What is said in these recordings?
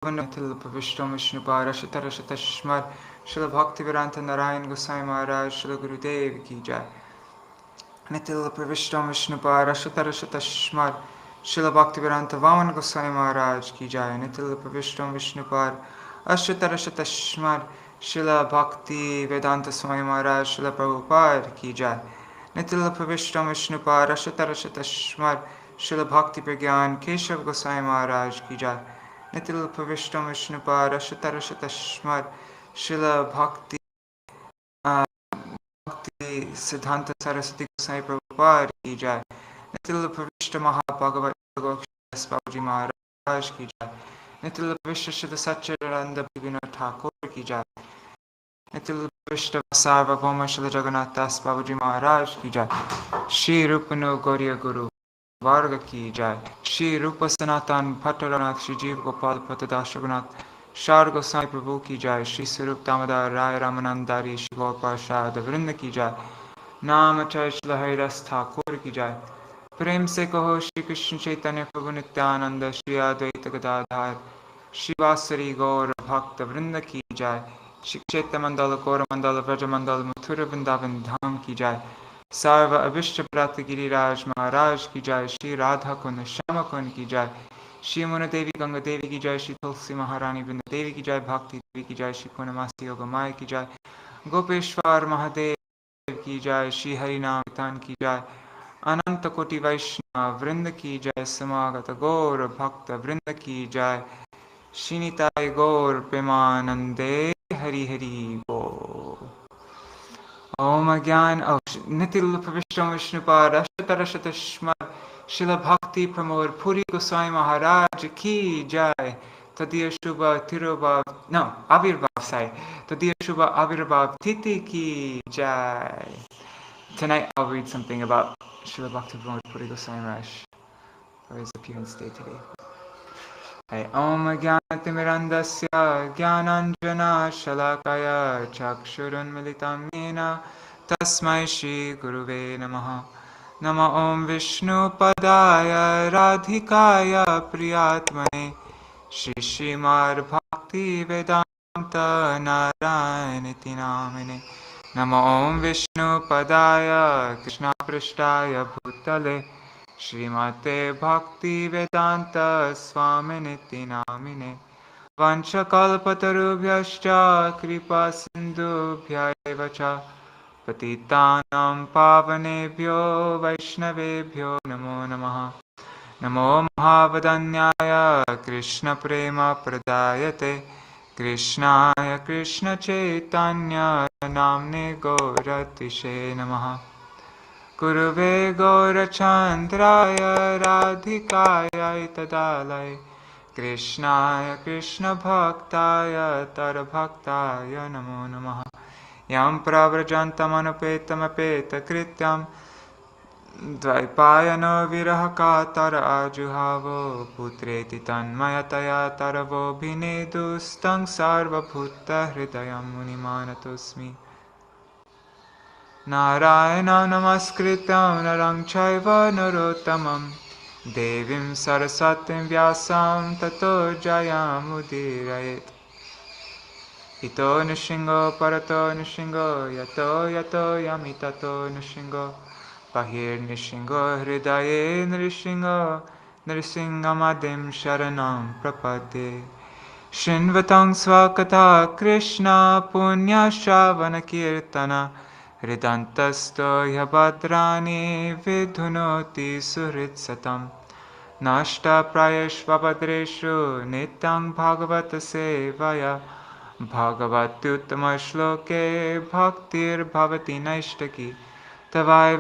Till Pavishtam Vishnupara Shatara Shatashmar Srila Bhaktivedanta Narayan Gosai Maharaj Srila Gurudev Ki Jai Nitil Pavishtam Vishnupara Shatara Shatashmar Srila Bhaktivedanta Vaman Gosai Maharaj Ki Jai Nitil Pavishtam Vishnupara Ashatara Shatashmar Srila Bhakti Vedanta Swami Maharaj Srila Prabhupada Ki Jai Nitil Pavishtam Vishnupara Ashatara Shatashmar Srila Bhakti Pragyan Keshav Gosai Maharaj Ki Jai Nitil Pavishtam Vishnupara Shatara Shatashmar Srila Bhakti Siddhanta Saraswati Gosai Prabhupada Ki Jai Nitil Pavishta Mahabhagavat Babaji Maharaj Ki Jai Nitil Pavishta Shrita Satchidananda Bhagavana Thakur Ki Jai Nitil Pavishta Sarvabhauma Srila Jagannath Das Babaji Maharaj Ki Jai Shri Rupano Gauriya Guru Varga Ki Jai Shri Rupa Sanatan Bhattaranath Shri Jeev Gopal Patadash Raghunath Shar Gosai Prabhu Ki Jai Shri Sarup Damodar Rai Ramanandari Shri Gaur Parshad Vrinda Ki Jai Nam Acharya Shri Hari Das Thakur Ki Jai Prem Se Kaho Shri Krishna Chaitanya Prabhu Nityananda Shri Advaita Gadadhar Shri Vasari Gaur Bhakta Vrinda Ki Jai Shri Chaitanya Mandala Gaura Mandala Vraja Mandala Mathura Vrindavan Dham Ki Jai Sarva Abhishta Prati Giriraj Maharaj Ki Jai Shri Radha Kund Shama Kund Ki Jai Shri Muna Devi Ganga Devi Ki Jai Shri Tulsi Maharani Vrinda Devi Ki Jai Bhakti Devi Ki Jai Shri Purnamasti Yoga Maya Ki Jai Gopeshwar Mahadev Ki Jai Shri Harinam Kitan Ki Jai Ananta Koti Vaishnava Vrinda Ki Jai Samagata Gaur Bhakta Vrinda Ki Jai Shinitai Gaur Premanande Hari Hari Bo Om Agyan Nitil Pavishtam Vishnupad Ashatara Shatashmar Srila Bhakti Pramod Puri Goswami Maharaj Ki Jai Tadiya Shubha Tirubhav No, Avirbhav Sai Tadiya Shubha Avirbhav Titi Ki Jai. Tonight I'll read something about Srila Bhakti Pramod Puri Goswami Maharaj for his appearance day today. Om Jnanatirmirandasya Jnananjana Shalakaya Chakshurun Militam Yena Tasmai Shri Guruve Namaha Nama Om Vishnu Padaya Radhikaya Priyatmane Shri Śrīmad Bhakti Vedanta Narayaniti Namine Nama Om Vishnu Padaya Krishna Prishtaya Bhutale Śrīmate Bhakti Vedanta Swaminiti Namine Vanchakalpatarubhyascha Kripa Sindhubhya Cha Patitanam Pavanebhyo Vaishnavebhyo Namo Namaha Namo Mahavadanyaya Krishna Prema Pradayate Krishnaya Krishna Chaitanya Namne Gauratishe Namaha Guruve Gaurachandraya Radhikaya Tadalai Krishnaya Krishna Bhaktaya Tarabhaktaya Namo Namaha Yam Pravrajantam Anupetam Apeta Krityam Dvaipayano Viraha Tara Ajuhavo Putreti Tanmayataya Taravo Bhinedustang Sarva Bhutta Hridayam Munimanatosmi Narayana Namaskritam Narang Chaiva Narottamam Devim Saraswatim Vyasam Tato Jayam Udirayet Ito Nishingo Parato Nishingo Yato Yato Yamitato Nishingo Bahir Nishingo Hridaye Nishingo Nrisingamadim Sharanam Prapade Shinvatang Swakata Krishna Punya Shravana Kirtana Hridantasto Yabhadrani Vidhunoti Suhrit Satam Nashta Prayashvabhadreshu Nityang Bhagavata Sevaya Bhagavatuttama Shloke Bhaktir Bhavati Naishtaki Tavai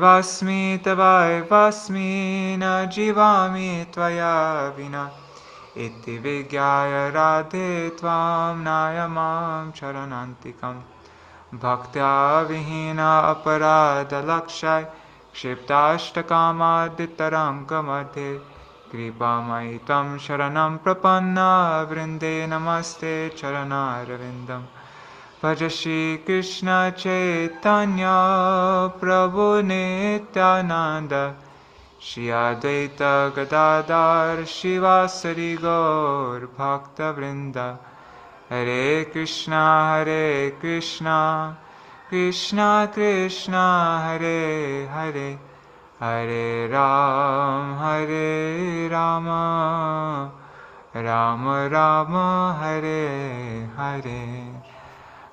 Vasmi Na Jivami Tvaya Vina Iti Vigyaya Radhe Tvam Nayamam Charanantikam Bhaktya Vihina Aparada Lakshai Kshiptashtakama Ditaranka Madhe Kripa Maitam Sharanam Prapanna Vrinde Namaste Charana Ravindam Bhaja Shri Krishna Chaitanya Prabhu Nityananda Shri Advaita Gadadhar Shivasari Gaur Bhakta Vrinda. Hare Krishna, Krishna Krishna, Hare Hare, Hare Rama, Rama Rama, Hare Hare.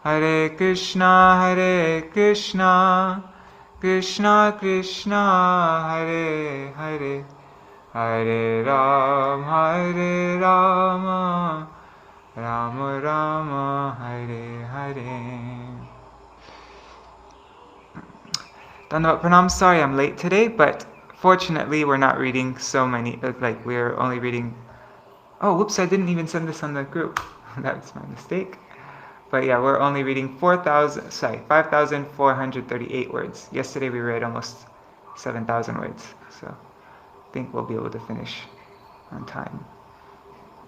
Hare Krishna, Krishna Krishna, Hare Hare, Hare Rama, Rama Rama, Hare Hare. Dandavat Pranam, sorry I'm late today, but fortunately we're not reading so many, we're only reading, oh whoops, I didn't even send this on the group. That's my mistake. But yeah, we're only reading 5,438 words. Yesterday we read almost 7,000 words, so I think we'll be able to finish on time.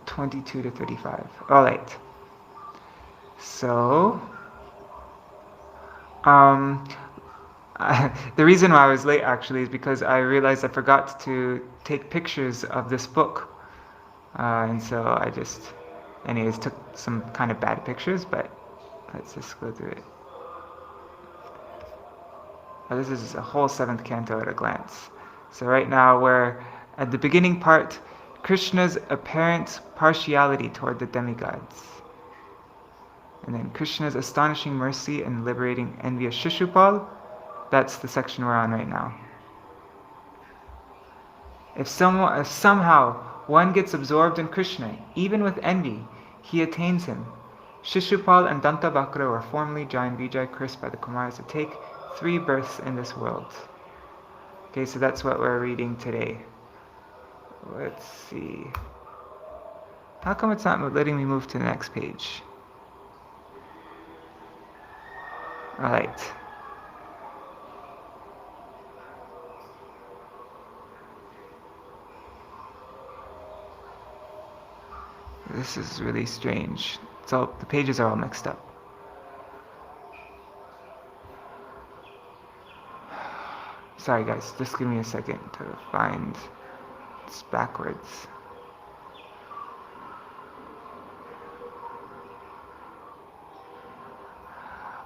22 to 35. All right. So, the reason why I was late actually is because I realized I forgot to take pictures of this book. And so I just, anyways, took some kind of bad pictures, but let's just go through it. This is a whole 7th canto at a glance. So right now we're at the beginning part, Krishna's apparent partiality toward the demigods. And then Krishna's astonishing mercy in liberating envious Shishupal. That's the section we're on right now. If somehow one gets absorbed in Krishna, even with envy, he attains him. Shishupal and Dantavakra were formerly Jai and Vijay cursed by the Kumaras to take 3 births in this world. Okay, so that's what we're reading today. Let's see. How come it's not letting me move to the next page? Alright. This is really strange. The pages are all mixed up. Sorry guys, just give me a second to find it's backwards.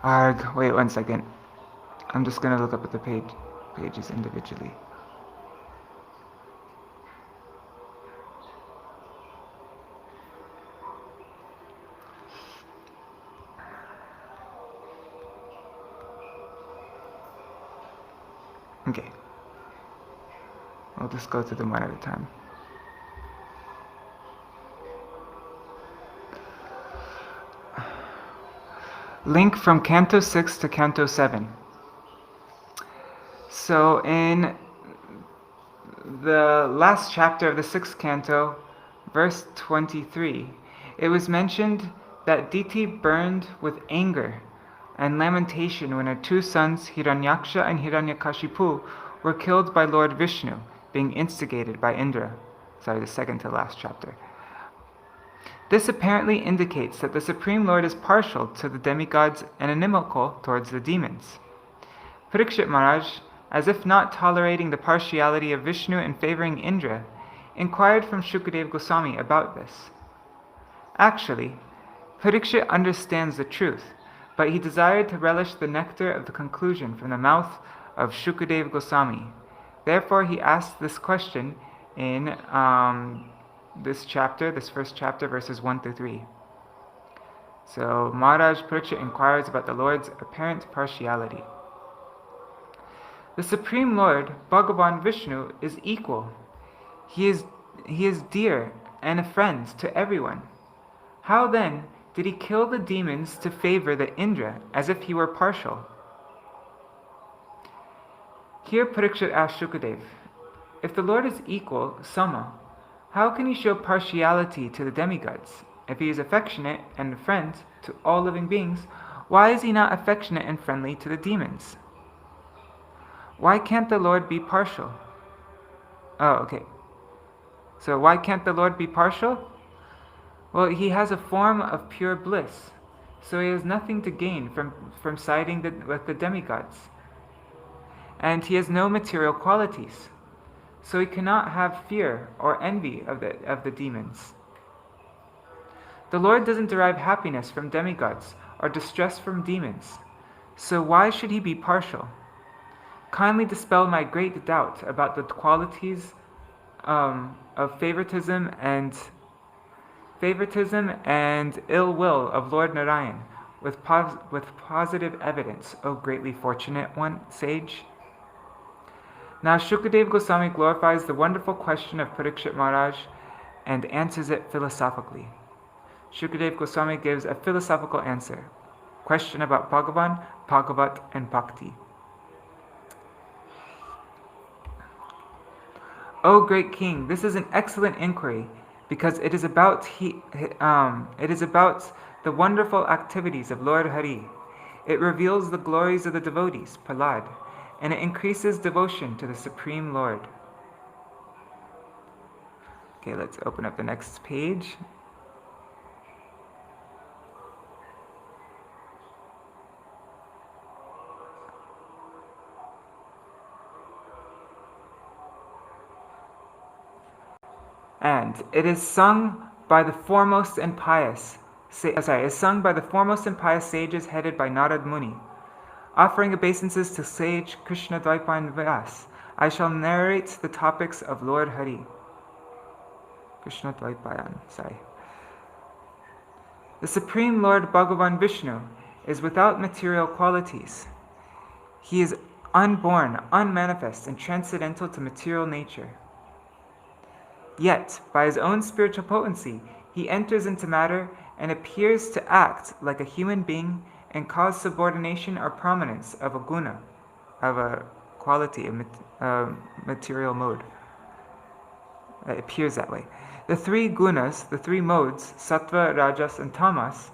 Arg, wait 1 second. I'm just gonna look up at the pages individually. Okay. I'll just go through them one at a time. Link from Canto 6 to Canto 7. So in the last chapter of the 6th canto, verse 23, it was mentioned that Diti burned with anger and lamentation when her 2 sons, Hiranyaksha and Hiranyakashipu, were killed by Lord Viṣṇu, being instigated by Indra. Sorry, the second to last chapter. This apparently indicates that the Supreme Lord is partial to the demigods and inimical towards the demons. Parikshit Maharaj, as if not tolerating the partiality of Viṣṇu and favoring Indra, inquired from Shukadeva Goswami about this. Actually, Parikshit understands the truth, but he desired to relish the nectar of the conclusion from the mouth of Shukadeva Goswami. Therefore, he asked this question in this first chapter, verses 1 through 3. So, Maharaj Parikshit inquires about the Lord's apparent partiality. The Supreme Lord, Bhagavan Viṣṇu, is equal. He is dear and a friend to everyone. How then did he kill the demons to favor the Indra as if he were partial? Here Parikshit asked Shukadeva, if the Lord is equal, Sama, how can he show partiality to the demigods? If he is affectionate and a friend to all living beings, why is he not affectionate and friendly to the demons? Why can't the Lord be partial? Oh, okay. So why can't the Lord be partial? Well, he has a form of pure bliss, so he has nothing to gain from siding with the demigods. And he has no material qualities. so he cannot have fear or envy of the demons. The Lord doesn't derive happiness from demigods or distress from demons, so why should he be partial? Kindly dispel my great doubt about the qualities of favoritism and ill will of Lord Narayan with positive evidence, O greatly fortunate one, sage. Now Shukadeva Goswami glorifies the wonderful question of Parikshit Maharaj and answers it philosophically. Shukadeva Goswami gives a philosophical answer. Question about Bhagavan, Bhagavat, and Bhakti. O great king, this is an excellent inquiry because it is about the wonderful activities of Lord Hari. It reveals the glories of the devotees, Prahlad, and it increases devotion to the Supreme Lord. Okay, let's open up the next page. And it is sung by the foremost and pious sages headed by Nārada Muni. Offering obeisances to sage Kṛṣṇa Dvaipayan Vyas, I shall narrate the topics of Lord Hari. Kṛṣṇa Dvaipayan, The Supreme Lord Bhagavan Viṣṇu is without material qualities. He is unborn, unmanifest, and transcendental to material nature. Yet, by his own spiritual potency, he enters into matter and appears to act like a human being and cause subordination or prominence of a guna, of a quality, a material mode. It appears that way. The three gunas, the three modes, sattva, rajas, and tamas,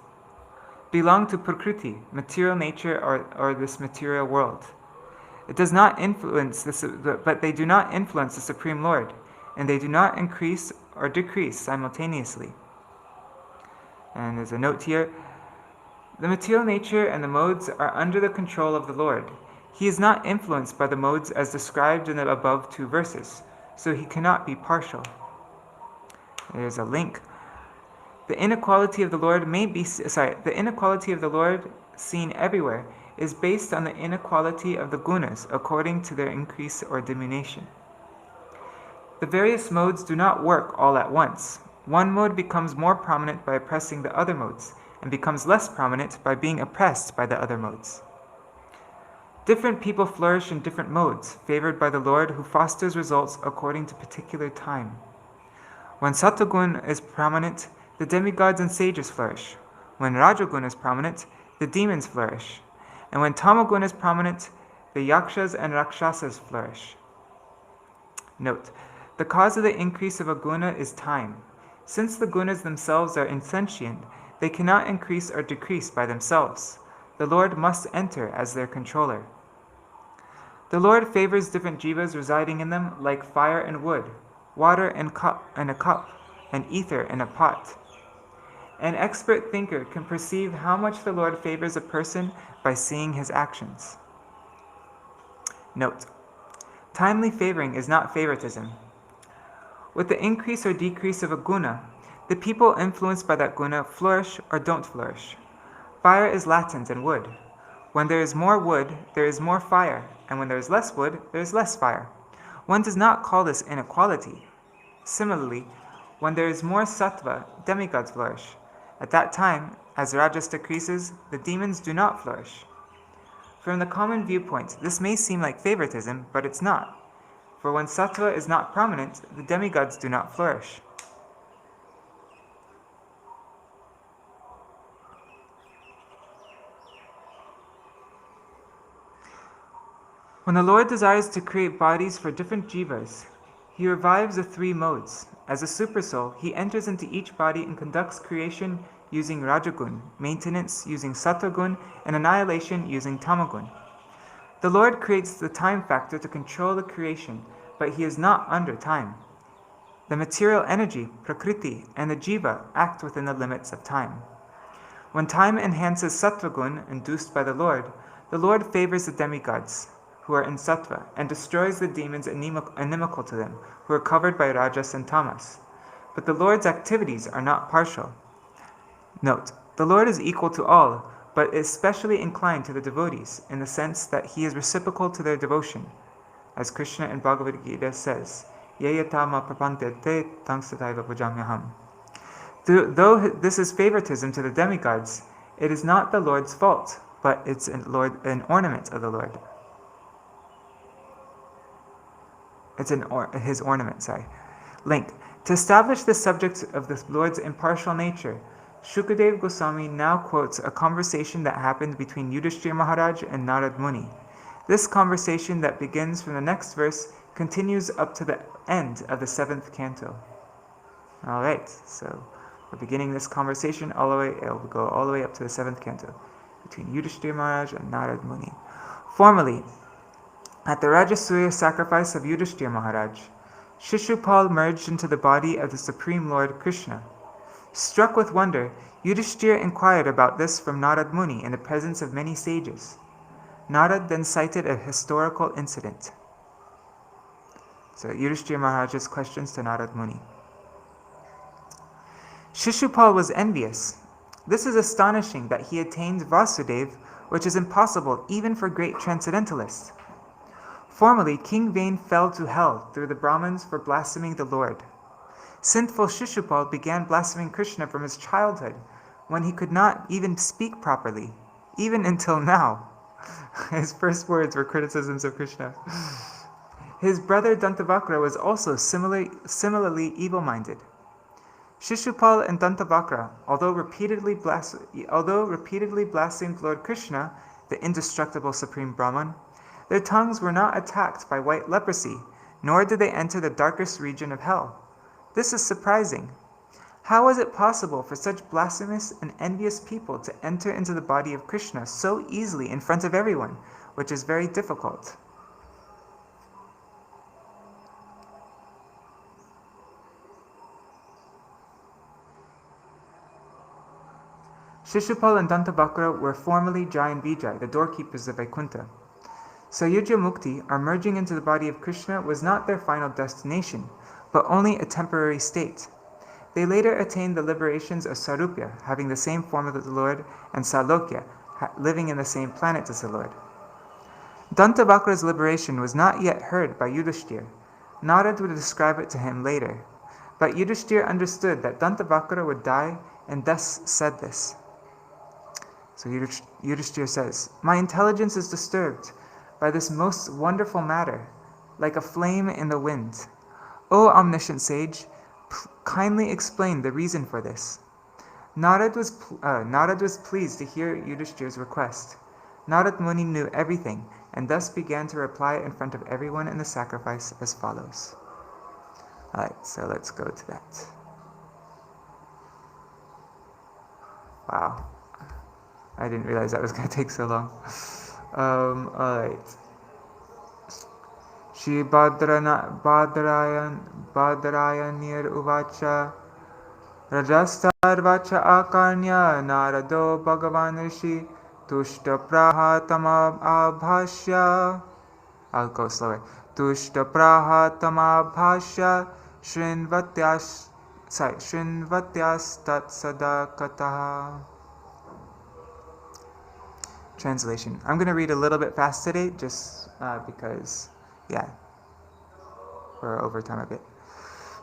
belong to prakriti, material nature or this material world. It does not influence but they do not influence the Supreme Lord, and they do not increase or decrease simultaneously. And there's a note here. The material nature and the modes are under the control of the Lord. He is not influenced by the modes as described in the above two verses, so he cannot be partial. There's a link. The inequality of the Lord seen everywhere is based on the inequality of the gunas according to their increase or diminution. The various modes do not work all at once. One mode becomes more prominent by oppressing the other modes, and becomes less prominent by being oppressed by the other modes. Different people flourish in different modes, favored by the Lord who fosters results according to particular time. When Sattvagun is prominent, the demigods and sages flourish. When Rajagun is prominent, the demons flourish. And when Tamagun is prominent, the yakshas and rakshasas flourish. Note, the cause of the increase of a guna is time. Since the gunas themselves are insentient, they cannot increase or decrease by themselves. The Lord must enter as their controller. The Lord favors different jivas residing in them like fire and wood, water and a cup, and ether in a pot. An expert thinker can perceive how much the Lord favors a person by seeing his actions. Note, timely favoring is not favoritism. With the increase or decrease of a guna, the people influenced by that guna flourish or don't flourish. Fire is latent in wood. When there is more wood, there is more fire, and when there is less wood, there is less fire. One does not call this inequality. Similarly, when there is more sattva, demigods flourish. At that time, as rajas decreases, the demons do not flourish. From the common viewpoint, this may seem like favoritism, but it's not. For when sattva is not prominent, the demigods do not flourish. When the Lord desires to create bodies for different jivas, he revives the three modes. As a supersoul, he enters into each body and conducts creation using Rajagun, maintenance using Sattvagun, and annihilation using Tamagun. The Lord creates the time factor to control the creation, but he is not under time. The material energy, prakriti, and the jiva act within the limits of time. When time enhances Sattvagun induced by the Lord favors the demigods, who are in sattva, and destroys the demons inimical to them, who are covered by rajas and tamas. But the Lord's activities are not partial. Note, the Lord is equal to all, but is specially inclined to the devotees, in the sense that he is reciprocal to their devotion. As Kṛṣṇa in Bhagavad Gita says, Yayatama prapantete tamsataiva bhajamyaham. Though this is favoritism to the demigods, it is not the Lord's fault, but it's an ornament of the Lord. It's his ornament, Link. To establish the subject of the Lord's impartial nature, Shukadeva Goswami now quotes a conversation that happened between Yudhiṣṭira Maharaj and Nārada Muni. This conversation that begins from the next verse continues up to the end of the 7th canto. Alright, so we're beginning this conversation it'll go all the way up to the 7th canto, between Yudhiṣṭira Maharaj and Nārada Muni. Formerly, at the Rajasuya sacrifice of Yudhiṣṭira Maharaj, Shishupal merged into the body of the Supreme Lord Kṛṣṇa. Struck with wonder, Yudhiṣṭira inquired about this from Nārada Muni in the presence of many sages. Nārada then cited a historical incident. So Yudhiṣṭira Maharaj's questions to Nārada Muni. Shishupal was envious. This is astonishing that he attained Vasudeva, which is impossible even for great transcendentalists. Formerly, King Vain fell to hell through the Brahmins for blaspheming the Lord. Sinful Shishupal began blaspheming Kṛṣṇa from his childhood, when he could not even speak properly, even until now. His first words were criticisms of Kṛṣṇa. His brother Dantavakra was also similarly evil-minded. Shishupal and Dantavakra, although repeatedly blasphemed Lord Kṛṣṇa, the indestructible Supreme Brahman, their tongues were not attacked by white leprosy, nor did they enter the darkest region of hell. This is surprising. How is it possible for such blasphemous and envious people to enter into the body of Kṛṣṇa so easily in front of everyone, which is very difficult? Shishupal and Dantavakra were formerly Jai and Vijay, the doorkeepers of Vaikuntha. Sayujya Mukti, our merging into the body of Kṛṣṇa, was not their final destination, but only a temporary state. They later attained the liberations of Sarupya, having the same form of the Lord, and Salokya, living in the same planet as the Lord. Dantavakra's liberation was not yet heard by Yudhiṣṭira. Nārada would describe it to him later, but Yudhiṣṭira understood that Dantavakra would die, and thus said this. So Yudhiṣṭira says, "My intelligence is disturbed by this most wonderful matter, like a flame in the wind. O omniscient sage, kindly explain the reason for this." Nārada was pleased to hear Yudhiṣṭira's request. Nārada Muni knew everything, and thus began to reply in front of everyone in the sacrifice as follows. Alright, so let's go to that. Wow. I didn't realize that was going to take so long. Alright. Shri Badrayanir Uvacha Rajastarvacha Akarnya Narado Bhagavan Rishi Tushta Prahatama Abhashya. I'll go slower. Tushta Prahatama Abhashya Shrinvatyas Tat Sadakataha. Translation. I'm going to read a little bit fast today, just because, we're over time a bit.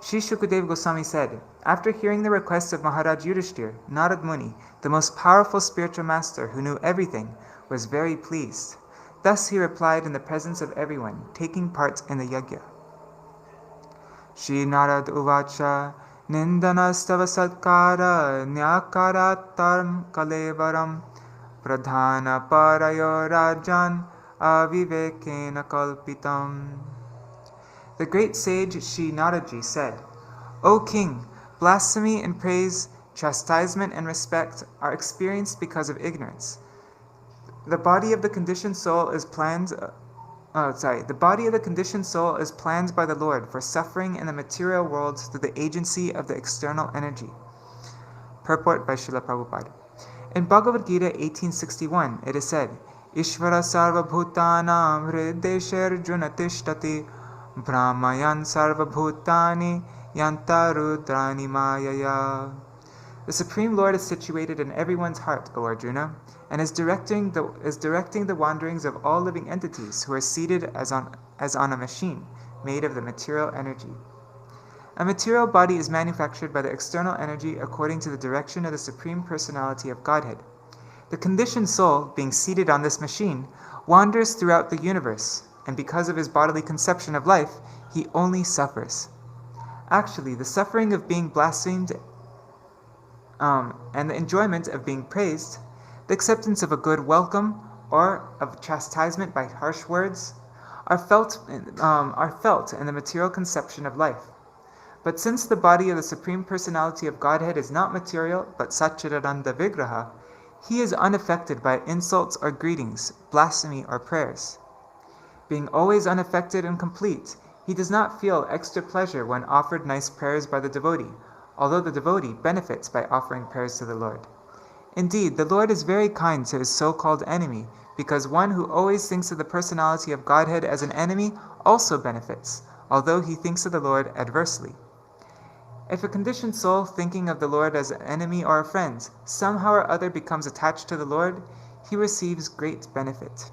Sri Shukadeva Goswami said, after hearing the request of Maharaj Yudhiṣṭira, Nārada Muni, the most powerful spiritual master who knew everything, was very pleased. Thus he replied in the presence of everyone, taking part in the yajna. Shri Nārada Uvacha Nindanastava Satkara Nyakaratam Kalevaram Pradhana Parayo Rajan Avivekena Kalpitam. The great sage Shri Naraji said, O king, blasphemy and praise, chastisement and respect are experienced because of ignorance. The body of the conditioned soul is planned by the Lord for suffering in the material world through the agency of the external energy. Purport by Srila Prabhupada. In Bhagavad Gita 1861, it is said, Ishvara sarva bhutanam hridesharjuna tishtati brahmayan sarva bhutani yantarudrani mayaya. The Supreme Lord is situated in everyone's heart, O Arjuna, and is directing the wanderings of all living entities who are seated as on a machine made of the material energy. A material body is manufactured by the external energy according to the direction of the Supreme Personality of Godhead. The conditioned soul, being seated on this machine, wanders throughout the universe, and because of his bodily conception of life, he only suffers. Actually, the suffering of being blasphemed and the enjoyment of being praised, the acceptance of a good welcome or of chastisement by harsh words, are felt in the material conception of life. But since the body of the Supreme Personality of Godhead is not material but Satchidananda Vigraha, he is unaffected by insults or greetings, blasphemy or prayers. Being always unaffected and complete, he does not feel extra pleasure when offered nice prayers by the devotee, although the devotee benefits by offering prayers to the Lord. Indeed, the Lord is very kind to his so-called enemy, because one who always thinks of the personality of Godhead as an enemy also benefits, although he thinks of the Lord adversely. If a conditioned soul thinking of the Lord as an enemy or a friend somehow or other becomes attached to the Lord, he receives great benefit.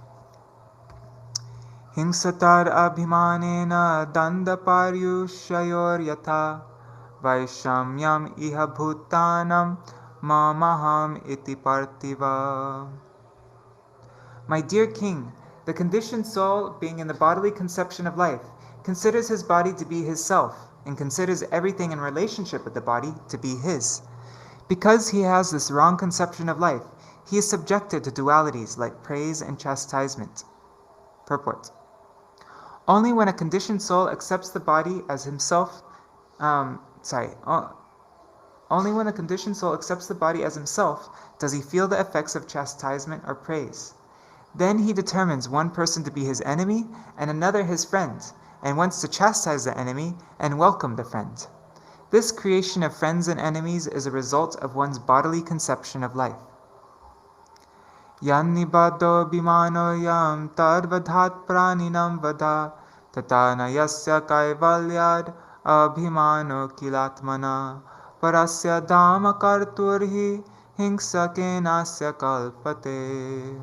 Hingsatar abhimanena dandaparyushayor yatha vaishamyam iha bhutanam mamaham iti partiva. My dear king, the conditioned soul, being in the bodily conception of life, considers his body to be his self, and considers everything in relationship with the body to be his. Because he has this wrong conception of life, he is subjected to dualities like praise and chastisement. Purport. Only when a conditioned soul accepts the body as himself, only when a conditioned soul accepts the body as himself does he feel the effects of chastisement or praise. Then he determines one person to be his enemy and another his friend, and wants to chastise the enemy and welcome the friend. This creation of friends and enemies is a result of one's bodily conception of life. Yan nibado bimano yam tadvadhat praninam vada tatana yasya kaivalyad abhimano kilatmana parasya dhamma karturhi hingsa kenasya kalpate.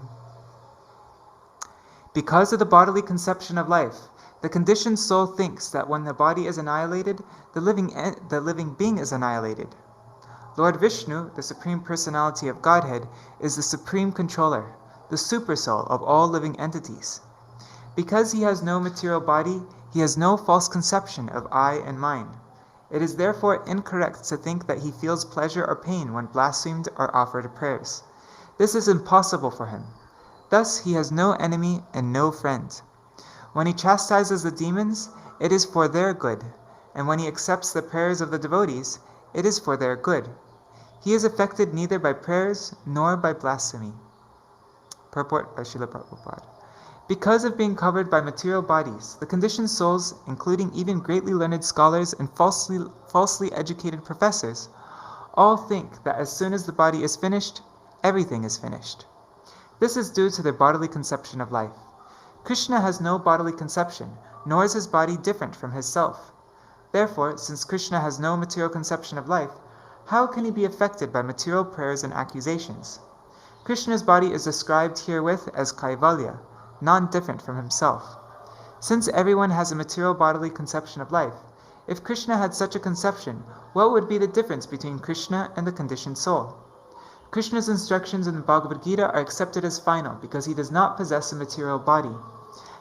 Because of the bodily conception of life, the conditioned soul thinks that when the body is annihilated, the living being is annihilated. Lord Viṣṇu, the Supreme Personality of Godhead, is the Supreme Controller, the Supersoul of all living entities. Because he has no material body, he has no false conception of I and mine. It is therefore incorrect to think that he feels pleasure or pain when blasphemed or offered prayers. This is impossible for him. Thus he has no enemy and no friend. When he chastises the demons, it is for their good, and when he accepts the prayers of the devotees, it is for their good. He is affected neither by prayers nor by blasphemy. Purport by Srila Prabhupada. Because of being covered by material bodies, the conditioned souls, including even greatly learned scholars and falsely educated professors, all think that as soon as the body is finished, everything is finished. This is due to their bodily conception of life. Kṛṣṇa has no bodily conception, nor is his body different from his self. Therefore, since Kṛṣṇa has no material conception of life, how can he be affected by material prayers and accusations? Kṛṣṇa's body is described herewith as Kaivalya, non-different from himself. Since everyone has a material bodily conception of life, if Kṛṣṇa had such a conception, what would be the difference between Kṛṣṇa and the conditioned soul? Kṛṣṇa's instructions in the Bhagavad Gita are accepted as final because he does not possess a material body.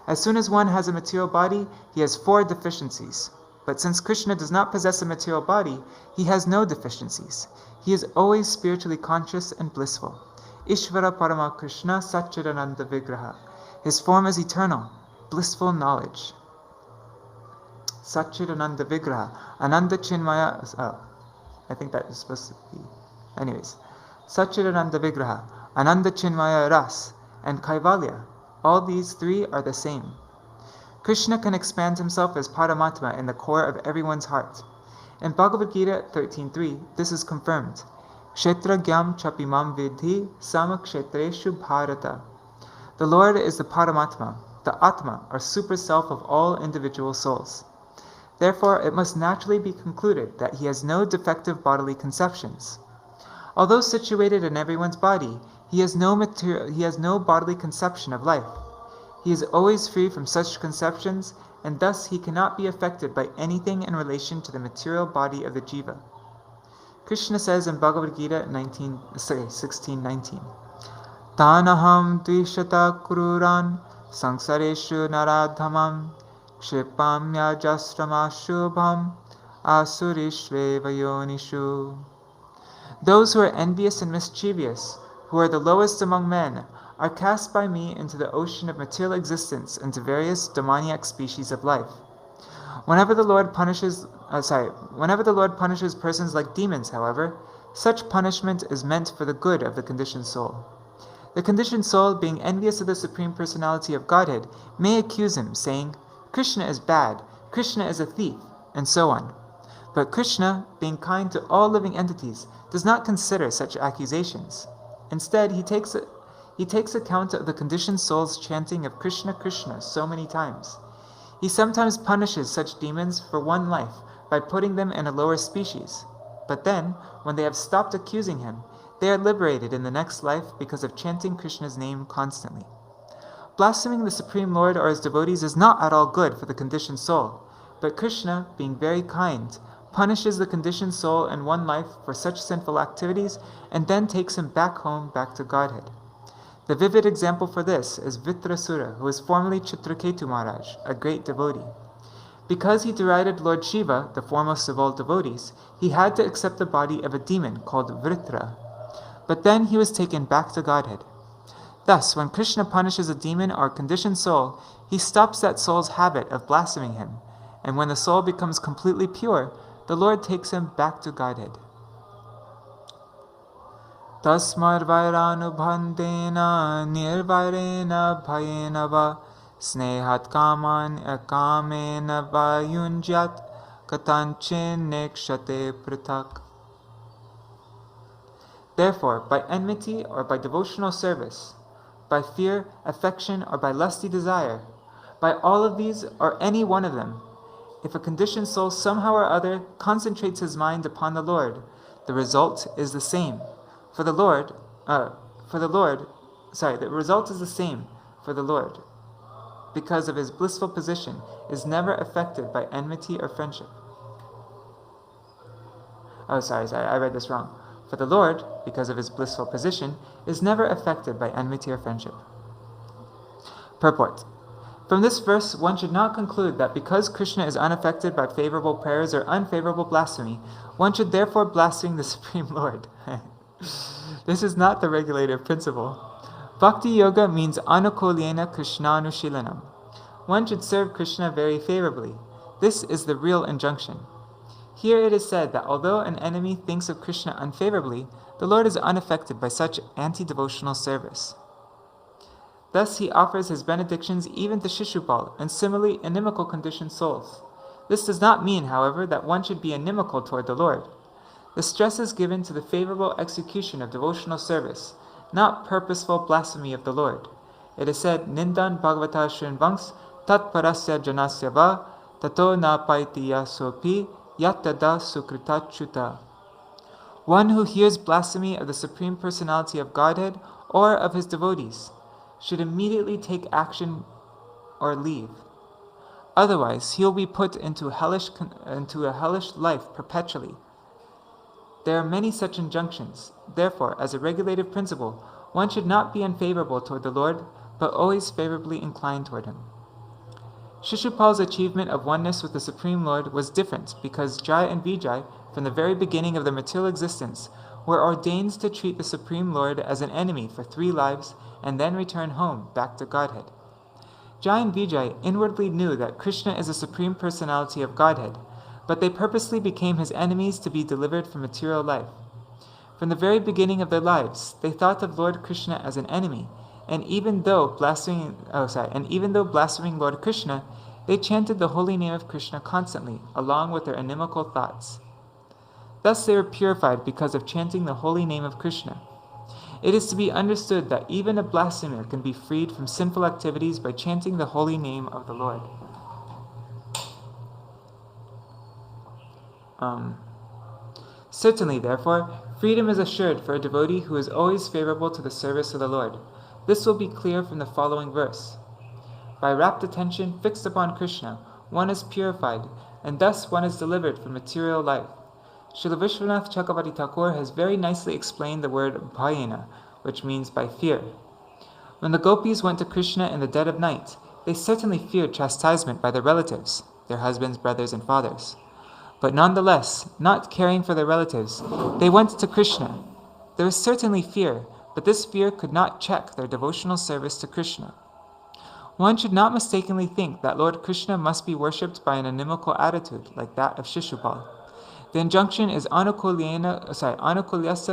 As soon as one has a material body, he has 4 deficiencies. But since Kṛṣṇa does not possess a material body, he has no deficiencies. He is always spiritually conscious and blissful. Ishvara Parama Kṛṣṇa Satchidananda Vigraha. His form is eternal, blissful knowledge. Satchidananda Vigraha. Ananda Chinmaya. I think that is supposed to be. Anyways. Satchidananda Vigraha, Ananda Chinmaya Ras, and Kaivalya. All these 3 are the same. Kṛṣṇa can expand himself as Paramatma in the core of everyone's heart. In Bhagavad Gita 13.3, this is confirmed. Kshetragyam chapimam vidhi samakshetreshu bharata. The Lord is the Paramatma, the Atma, or super self of all individual souls. Therefore, it must naturally be concluded that he has no defective bodily conceptions. Although situated in everyone's body, he has no bodily conception of life. He is always free from such conceptions, and thus he cannot be affected by anything in relation to the material body of the jiva. Kṛṣṇa says in Bhagavad Gita 16:19, Tanaham dvishata kururan samsareshu naradhamam kṣipamya jasramashubham asurishveva yonishu. Those who are envious and mischievous, who are the lowest among men, are cast by me into the ocean of material existence, into various demoniac species of life. Whenever the Lord punishes persons like demons, however, such punishment is meant for the good of the conditioned soul. The conditioned soul, being envious of the Supreme Personality of Godhead, may accuse him, saying, Kṛṣṇa is bad, Kṛṣṇa is a thief, and so on. But Kṛṣṇa, being kind to all living entities, does not consider such accusations. Instead, he takes account of the conditioned soul's chanting of Kṛṣṇa Kṛṣṇa so many times. He sometimes punishes such demons for one life by putting them in a lower species. But then, when they have stopped accusing him, they are liberated in the next life because of chanting Kṛṣṇa's name constantly. Blaspheming the Supreme Lord or his devotees is not at all good for the conditioned soul, but Kṛṣṇa, being very kind, punishes the conditioned soul in one life for such sinful activities and then takes him back home, back to Godhead. The vivid example for this is Vitrasura, who was formerly Chitraketu Maharaj, a great devotee. Because he derided Lord Shiva, the foremost of all devotees, he had to accept the body of a demon called Vritra. But then he was taken back to Godhead. Thus, when Kṛṣṇa punishes a demon or a conditioned soul, he stops that soul's habit of blaspheming him, and when the soul becomes completely pure, the Lord takes him back to Godhead. Tasmar vairānubhandena nirvairena bhayena va snehat kaman akamena vayunjat katanchin nekshate pratak. Therefore, by enmity or by devotional service, by fear, affection, or by lusty desire, by all of these or any one of them, if a conditioned soul somehow or other concentrates his mind upon the Lord, the result is the same. The result is the same for the Lord, because of his blissful position, is never affected by enmity or friendship. I read this wrong. For the Lord, because of his blissful position, is never affected by enmity or friendship. Purport. From this verse, one should not conclude that because Kṛṣṇa is unaffected by favorable prayers or unfavorable blasphemy, one should therefore blaspheme the Supreme Lord. This is not the regulative principle. Bhakti Yoga means anukulyena Kṛṣṇanushilanam. One should serve Kṛṣṇa very favorably. This is the real injunction. Here it is said that although an enemy thinks of Kṛṣṇa unfavorably, the Lord is unaffected by such anti-devotional service. Thus he offers his benedictions even to Shishupal and similarly inimical conditioned souls. This does not mean, however, that one should be inimical toward the Lord. The stress is given to the favorable execution of devotional service, not purposeful blasphemy of the Lord. It is said, Nindan Bhagavata Shrinvangs Tat Parasya Janasya Va Tato Na Paitiya Sopi Yatada Sukritachuta. One who hears blasphemy of the Supreme Personality of Godhead or of his devotees should immediately take action or leave. Otherwise, he will be put into a hellish life perpetually. There are many such injunctions. Therefore, as a regulative principle, one should not be unfavorable toward the Lord, but always favorably inclined toward him. Shishupal's achievement of oneness with the Supreme Lord was different because Jai and Vijay, from the very beginning of their material existence, were ordained to treat the Supreme Lord as an enemy for 3 lives and then return home, back to Godhead. Jai and Vijay inwardly knew that Kṛṣṇa is the Supreme Personality of Godhead, but they purposely became his enemies to be delivered from material life. From the very beginning of their lives, they thought of Lord Kṛṣṇa as an enemy, and even though blaspheming Lord Kṛṣṇa, they chanted the holy name of Kṛṣṇa constantly, along with their inimical thoughts. Thus they were purified because of chanting the holy name of Kṛṣṇa. It is to be understood that even a blasphemer can be freed from sinful activities by chanting the holy name of the Lord. Certainly, therefore, freedom is assured for a devotee who is always favorable to the service of the Lord. This will be clear from the following verse. By rapt attention fixed upon Kṛṣṇa, one is purified, and thus one is delivered from material life. Srila Vishwanath Chakravarti Thakur has very nicely explained the word bhayena, which means by fear. When the gopis went to Kṛṣṇa in the dead of night, they certainly feared chastisement by their relatives, their husbands, brothers, and fathers. But nonetheless, not caring for their relatives, they went to Kṛṣṇa. There was certainly fear, but this fear could not check their devotional service to Kṛṣṇa. One should not mistakenly think that Lord Kṛṣṇa must be worshipped by an inimical attitude like that of Shishupal. The injunction is anukulyasa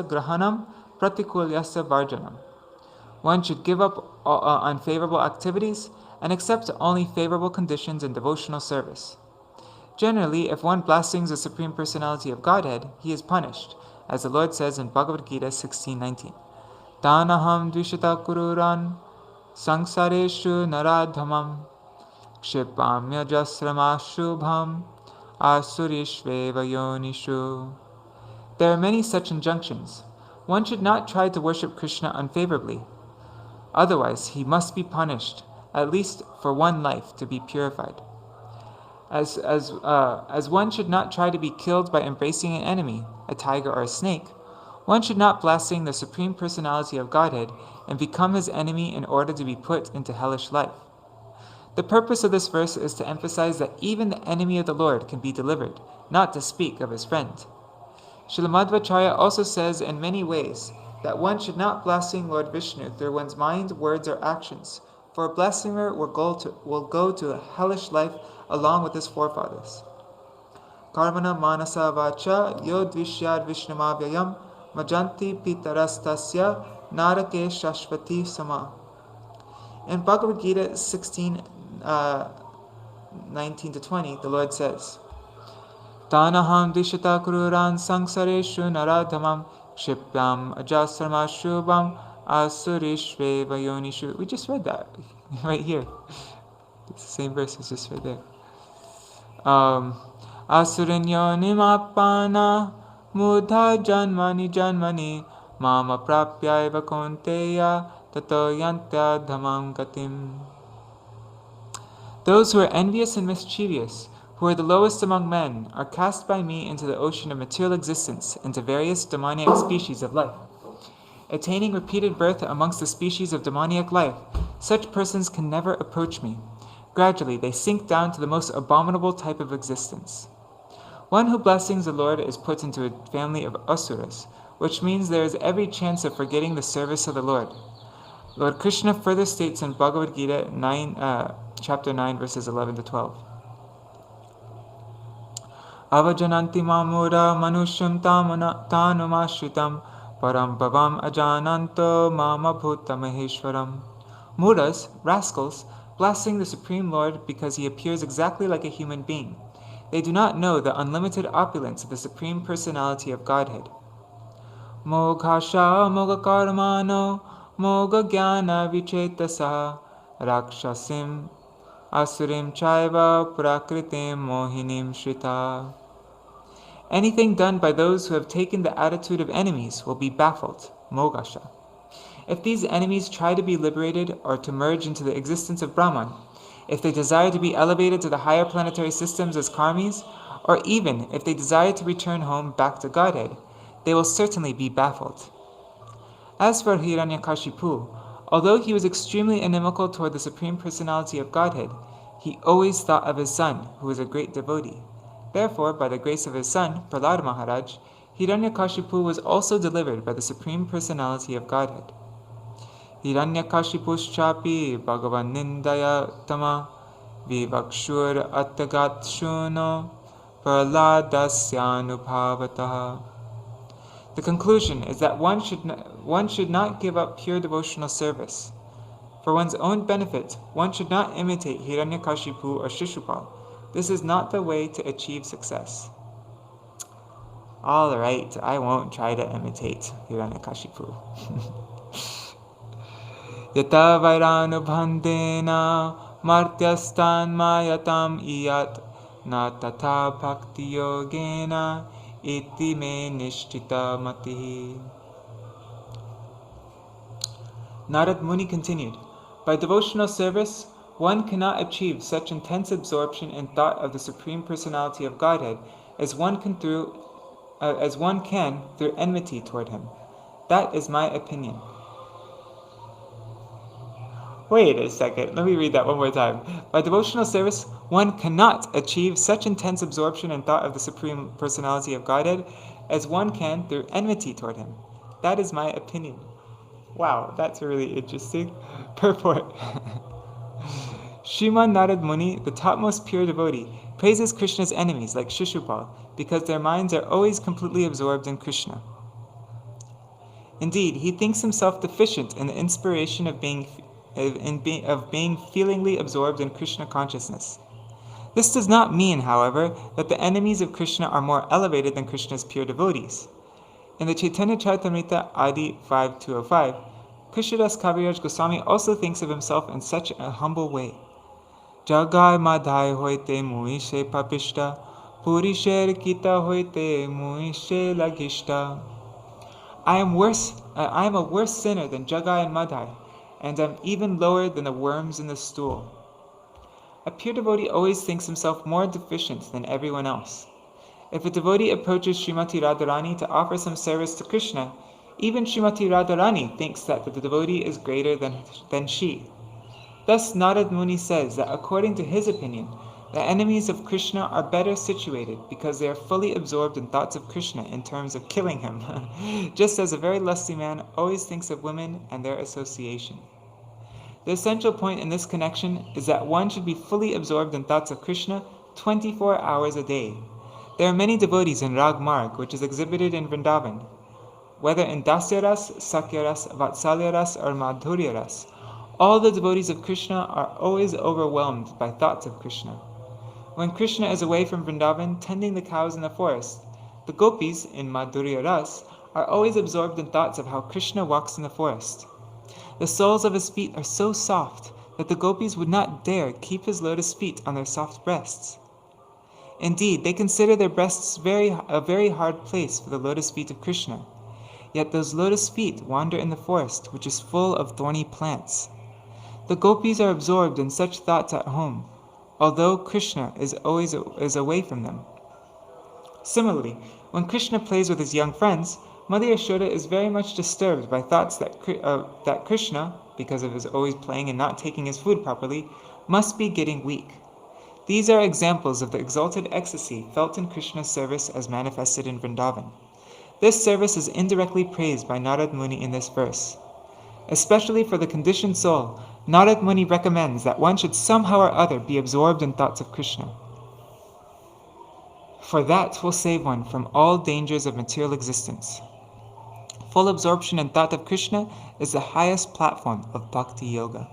grahanam pratikulyasa varjanam. One should give up unfavorable activities and accept only favorable conditions in devotional service. Generally, if one blasphemes the Supreme Personality of Godhead, he is punished, as the Lord says in Bhagavad Gita 16:19. Tanaham dvishata kururan Sangsareshu naradhamam kshipamya jasramashubham asurishveva yonishu. There are many such injunctions. One should not try to worship Kṛṣṇa unfavorably. Otherwise, he must be punished, at least for one life, to be purified. As one should not try to be killed by embracing an enemy, a tiger or a snake, one should not blaspheme the Supreme Personality of Godhead and become his enemy in order to be put into hellish life. The purpose of this verse is to emphasize that even the enemy of the Lord can be delivered, not to speak of his friend. Srila Madhvacharya also says in many ways that one should not blaspheme Lord Viṣṇu through one's mind, words, or actions, for a blasphemer will go to a hellish life along with his forefathers. Karmana manasa vacha yodvishyad vishnumavayam majanti pitarastasya narake shashvati sama. In Bhagavad Gita 16:19-20, the Lord says, Tanaham dishata kururan sangsareshu naradhamam kshipyam ajasramashubham asurishveva yonishu. We just read that right here. It's the same verse as just right there. Asurinyonim mudha janmani mama prapyaiva konteya tato yantya dhamam gatim. Those who are envious and mischievous, who are the lowest among men, are cast by me into the ocean of material existence, into various demoniac species of life. Attaining repeated birth amongst the species of demoniac life, such persons can never approach me. Gradually, they sink down to the most abominable type of existence. One who blasphemes the Lord is put into a family of asuras, which means there is every chance of forgetting the service of the Lord. Lord Kṛṣṇa further states in Bhagavad Gita chapter 9, verses 11-12. Avajananti mamura manusham tanumashritam param bhavam ajananto mama bhuta maheshwaram. Muras, rascals, blaspheme the Supreme Lord because he appears exactly like a human being. They do not know the unlimited opulence of the Supreme Personality of Godhead. Moghasha mogakarmano moga jnana vichetasa rakshasim asurim chaiva prakritim mohinim shrita. Anything done by those who have taken the attitude of enemies will be baffled, mogasha. If these enemies try to be liberated or to merge into the existence of Brahman, if they desire to be elevated to the higher planetary systems as karmis, or even if they desire to return home back to Godhead, they will certainly be baffled. As for Hiranyakashipu, although he was extremely inimical toward the Supreme Personality of Godhead, he always thought of his son, who was a great devotee. Therefore, by the grace of his son, Prahlad Maharaj, Hiranyakashipu was also delivered by the Supreme Personality of Godhead. Hiranyakashipuschapi Bhagavan Nindaya Tama Vivakshur Attagat Shuno Prahladasyānubhavataha. The conclusion is that one should not give up pure devotional service. For one's own benefit, one should not imitate Hiranyakashipu or Shishupal. This is not the way to achieve success. All right, I won't try to imitate Hiranyakashipu. Yata vairānubhandena martyastan mayatam iyat na tata bhakti yogena iti me nishtita matihi. Nārada Muni continued, by devotional service, one cannot achieve such intense absorption in thought of the Supreme Personality of Godhead as one can through enmity toward him. That is my opinion. Wait a second, let me read that one more time. By devotional service, one cannot achieve such intense absorption in thought of the Supreme Personality of Godhead as one can through enmity toward him. That is my opinion. Wow, that's really interesting. Purport. Śrīmad Nārada Muni, the topmost pure devotee, praises Krishna's enemies like Shishupal because their minds are always completely absorbed in Kṛṣṇa. Indeed, he thinks himself deficient in the inspiration of being feelingly absorbed in Kṛṣṇa consciousness. This does not mean, however, that the enemies of Kṛṣṇa are more elevated than Krishna's pure devotees. In the Chaitanya Charitamrita Adi 5.205, Krishnadas Kaviraj Goswami also thinks of himself in such a humble way. Jagai madhai hoite muishe papishta, purisher kita hoite muishe lagishta. I am a worse sinner than Jagai and Madhai, and am even lower than the worms in the stool. A pure devotee always thinks himself more deficient than everyone else. If a devotee approaches Srimati Radharani to offer some service to Kṛṣṇa, even Srimati Radharani thinks that the devotee is greater than she. Thus Nārada Muni says that according to his opinion, the enemies of Kṛṣṇa are better situated because they are fully absorbed in thoughts of Kṛṣṇa in terms of killing him, just as a very lusty man always thinks of women and their association. The essential point in this connection is that one should be fully absorbed in thoughts of Kṛṣṇa 24 hours a day. There are many devotees in Rag Marg, which is exhibited in Vrindavan. Whether in Dasyaras, Sakyaras, Vatsalyaras, or Madhuryaras, all the devotees of Kṛṣṇa are always overwhelmed by thoughts of Kṛṣṇa. When Kṛṣṇa is away from Vrindavan tending the cows in the forest, the gopis in Madhuryaras are always absorbed in thoughts of how Kṛṣṇa walks in the forest. The soles of his feet are so soft that the gopis would not dare keep his lotus feet on their soft breasts. Indeed, they consider their breasts a very hard place for the lotus feet of Kṛṣṇa. Yet those lotus feet wander in the forest, which is full of thorny plants. The gopis are absorbed in such thoughts at home, although Kṛṣṇa is away from them. Similarly, when Kṛṣṇa plays with his young friends, Mother Yashoda is very much disturbed by thoughts that Kṛṣṇa, because of his always playing and not taking his food properly, must be getting weak. These are examples of the exalted ecstasy felt in Kṛṣṇa's service as manifested in Vrindavan. This service is indirectly praised by Nārada Muni in this verse. Especially for the conditioned soul, Nārada Muni recommends that one should somehow or other be absorbed in thoughts of Kṛṣṇa. For that will save one from all dangers of material existence. Full absorption in thought of Kṛṣṇa is the highest platform of Bhakti Yoga.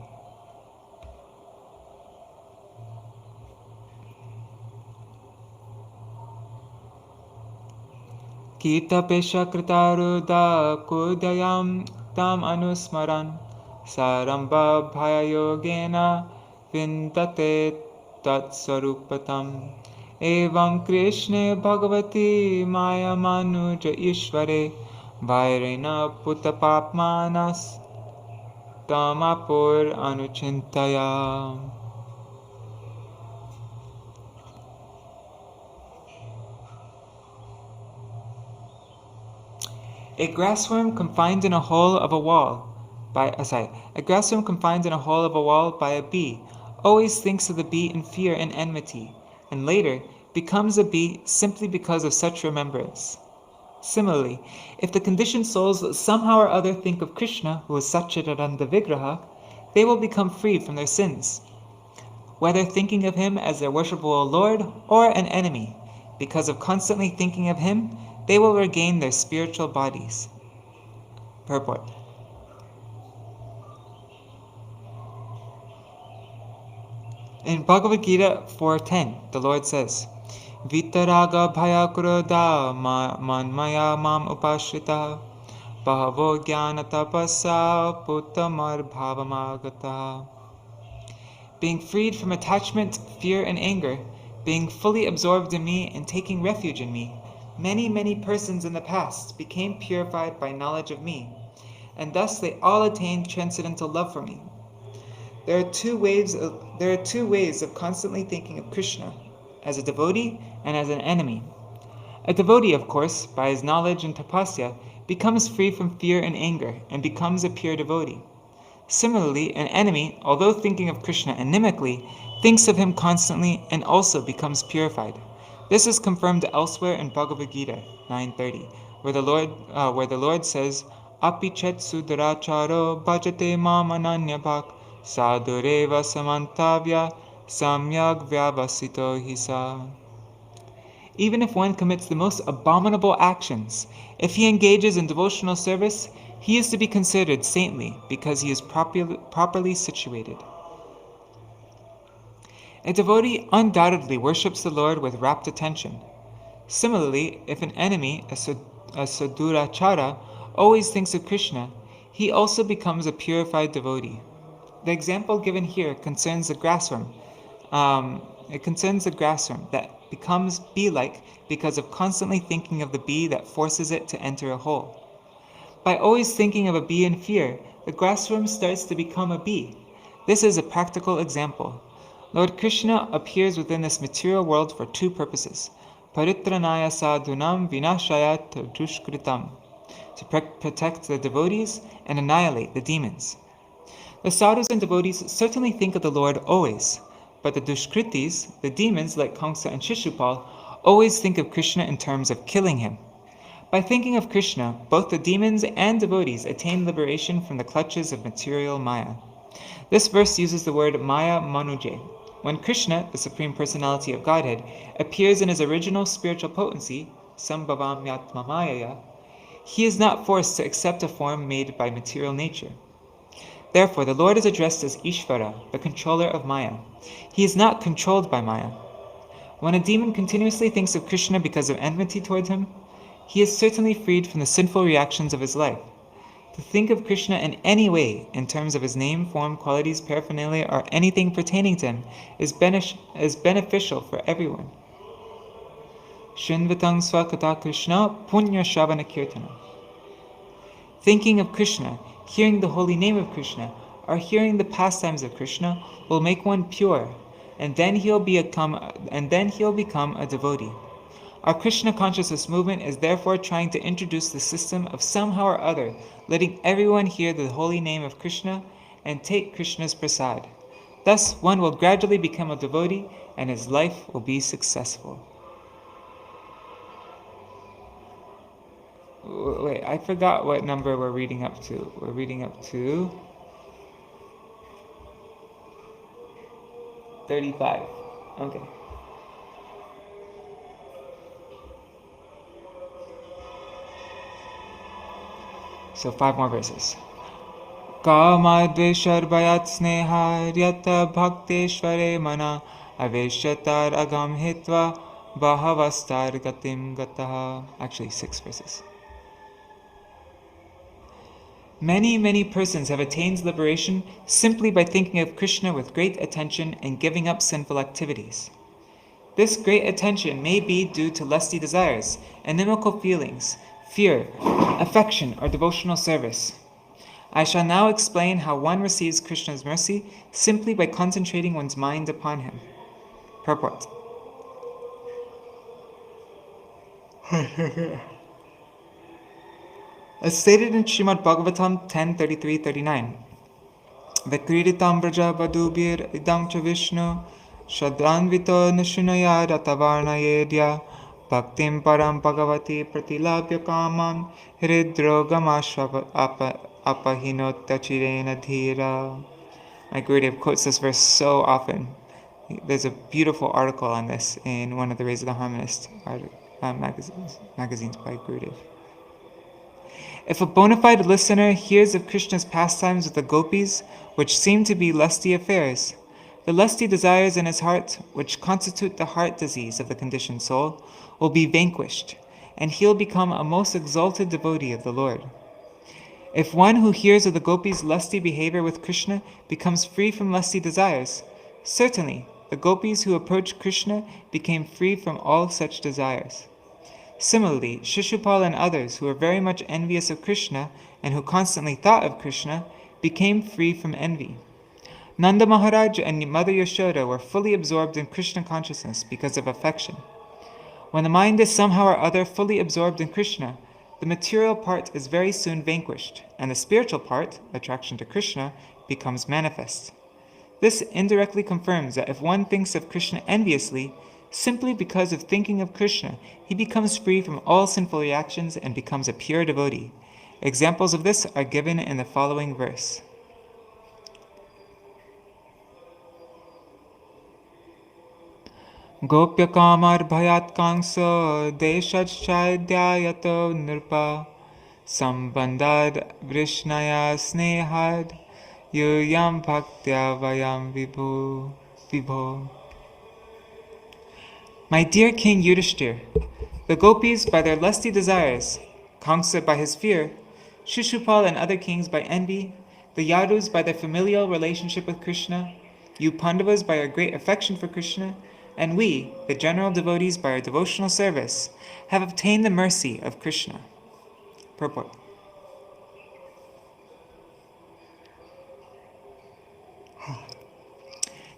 Kita pesha kritaruda kudayam tam anusmaran saramba bhaya yogena vindate tatsvarupatam evam Kṛṣṇe bhagavati maya manuja ishvare vairena putapapmanas tamapur anuchintaya. A grassworm confined in a hole of a wall by a bee always thinks of the bee in fear and enmity, and later becomes a bee simply because of such remembrance. Similarly, if the conditioned souls somehow or other think of Kṛṣṇa, who is Satchidananda Vigraha, they will become freed from their sins, whether thinking of him as their worshipable Lord or an enemy. Because of constantly thinking of him, they will regain their spiritual bodies. Purport. In Bhagavad Gita 4.10, the Lord says, Vitaraga bhaya krodha manmaya mam upashrita bahavo jnana tapasa puttamar bhavamagata. Being freed from attachment, fear, and anger, being fully absorbed in me and taking refuge in me, many persons in the past became purified by knowledge of me, and thus they all attained transcendental love for me. There are two ways of constantly thinking of Kṛṣṇa, as a devotee and as an enemy. A devotee, of course, by his knowledge and tapasya, becomes free from fear and anger and becomes a pure devotee. Similarly, an enemy, although thinking of Kṛṣṇa animically, thinks of him constantly and also becomes purified. This is confirmed elsewhere in Bhagavad Gita 9:30, where the Lord says, "Apichet sudaracharo bhajate mam ananyabhak sadureva samantavya samyag vyavasito hisa." Even if one commits the most abominable actions, if he engages in devotional service, he is to be considered saintly because he is properly situated. A devotee undoubtedly worships the Lord with rapt attention. Similarly, if an enemy, a sadurachara, always thinks of Kṛṣṇa, he also becomes a purified devotee. The example given here concerns the grassworm. It concerns the grassworm that becomes bee-like because of constantly thinking of the bee that forces it to enter a hole. By always thinking of a bee in fear, the grassworm starts to become a bee. This is a practical example. Lord Kṛṣṇa appears within this material world for two purposes: paritranaya sadhunam vinashaya dushkritam, to protect the devotees and annihilate the demons. The sadhus and devotees certainly think of the Lord always, but the dushkritis, the demons like Kṛṣṇa and Shishupal, always think of Kṛṣṇa in terms of killing him. By thinking of Kṛṣṇa, both the demons and devotees attain liberation from the clutches of material Maya. This verse uses the word Maya Manuje. When Kṛṣṇa, the Supreme Personality of Godhead, appears in his original spiritual potency, Sambhavamyatma Mayaya, he is not forced to accept a form made by material nature. Therefore, the Lord is addressed as Ishvara, the controller of Maya. He is not controlled by Maya. When a demon continuously thinks of Kṛṣṇa because of enmity towards him, he is certainly freed from the sinful reactions of his life. To think of Kṛṣṇa in any way, in terms of his name, form, qualities, paraphernalia, or anything pertaining to him, is beneficial for everyone. Shinvatang swakata Kṛṣṇa punya shavana kirtana. Thinking of Kṛṣṇa, hearing the holy name of Kṛṣṇa, or hearing the pastimes of Kṛṣṇa will make one pure, and then he'll become a devotee. Our Kṛṣṇa consciousness movement is therefore trying to introduce the system of somehow or other letting everyone hear the holy name of Kṛṣṇa and take Kṛṣṇa's prasad. Thus, one will gradually become a devotee and his life will be successful. Wait, I forgot what number we're reading up to. We're reading up to 35. Okay. So 5 more verses. Kamadveshar bayat sneha ryata bhakteshvare mana aveshyatar agam hitva bhavastar gatim gataha. Actually 6 verses. Many persons have attained liberation simply by thinking of Kṛṣṇa with great attention and giving up sinful activities. This great attention may be due to lusty desires, inimical feelings, fear, affection, or devotional service. I shall now explain how one receives Kṛṣṇa's mercy simply by concentrating one's mind upon him. Purport. As stated in Śrīmad-Bhāgavatam 10:33-39, Vikriditam braja badubir idam cha Viṣṇu shadranvito nishinaya ratavarna yedya bhaktim param bhagavati pratilabhya kamam hridrogam apahinotachirena dhira. My Gurudev quotes this verse so often. There's a beautiful article on this in one of the Rays of the Harmonist magazines by Gurudev. If a bona fide listener hears of Kṛṣṇa's pastimes with the gopis, which seem to be lusty affairs, the lusty desires in his heart, which constitute the heart disease of the conditioned soul, will be vanquished, and he'll become a most exalted devotee of the Lord. If one who hears of the gopis' lusty behavior with Kṛṣṇa becomes free from lusty desires, certainly the gopis who approached Kṛṣṇa became free from all such desires. Similarly, Shishupal and others who were very much envious of Kṛṣṇa and who constantly thought of Kṛṣṇa became free from envy. Nanda Maharaj and Mother Yashoda were fully absorbed in Kṛṣṇa consciousness because of affection. When the mind is somehow or other fully absorbed in Kṛṣṇa, the material part is very soon vanquished, and the spiritual part, attraction to Kṛṣṇa, becomes manifest. This indirectly confirms that if one thinks of Kṛṣṇa enviously, simply because of thinking of Kṛṣṇa, he becomes free from all sinful reactions and becomes a pure devotee. Examples of this are given in the following verse. Gopya kamar bhayat kangso deshaj chaidyayato nirpa sambandad vrishnaya snehad yuyam bhaktya vayam vibho. My dear King Yudhiṣṭira, the gopis by their lusty desires, Kṛṣṇa by his fear, Shishupal and other kings by envy, the Yadus by their familial relationship with Kṛṣṇa, you Pandavas by your great affection for Kṛṣṇa, and we, the general devotees by our devotional service, have obtained the mercy of Kṛṣṇa. Purport.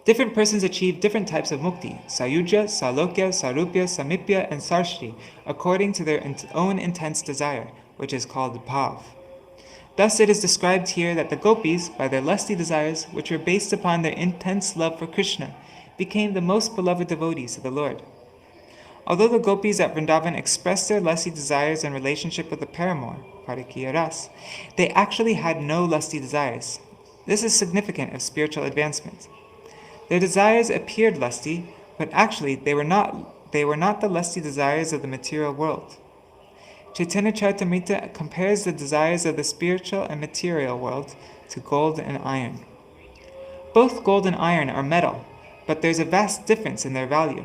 Different persons achieve different types of mukti, sayuja, salokya, sarupya, samipya, and sarshri, according to their own intense desire, which is called bhav. Thus it is described here that the gopis, by their lusty desires, which were based upon their intense love for Kṛṣṇa, became the most beloved devotees of the Lord. Although the gopis at Vrindavan expressed their lusty desires in relationship with the paramour, Parikya Ras, they actually had no lusty desires. This is significant of spiritual advancement. Their desires appeared lusty, but actually they were not the lusty desires of the material world. Chaitanya Charitamrita compares the desires of the spiritual and material world to gold and iron. Both gold and iron are metal, but there's a vast difference in their value.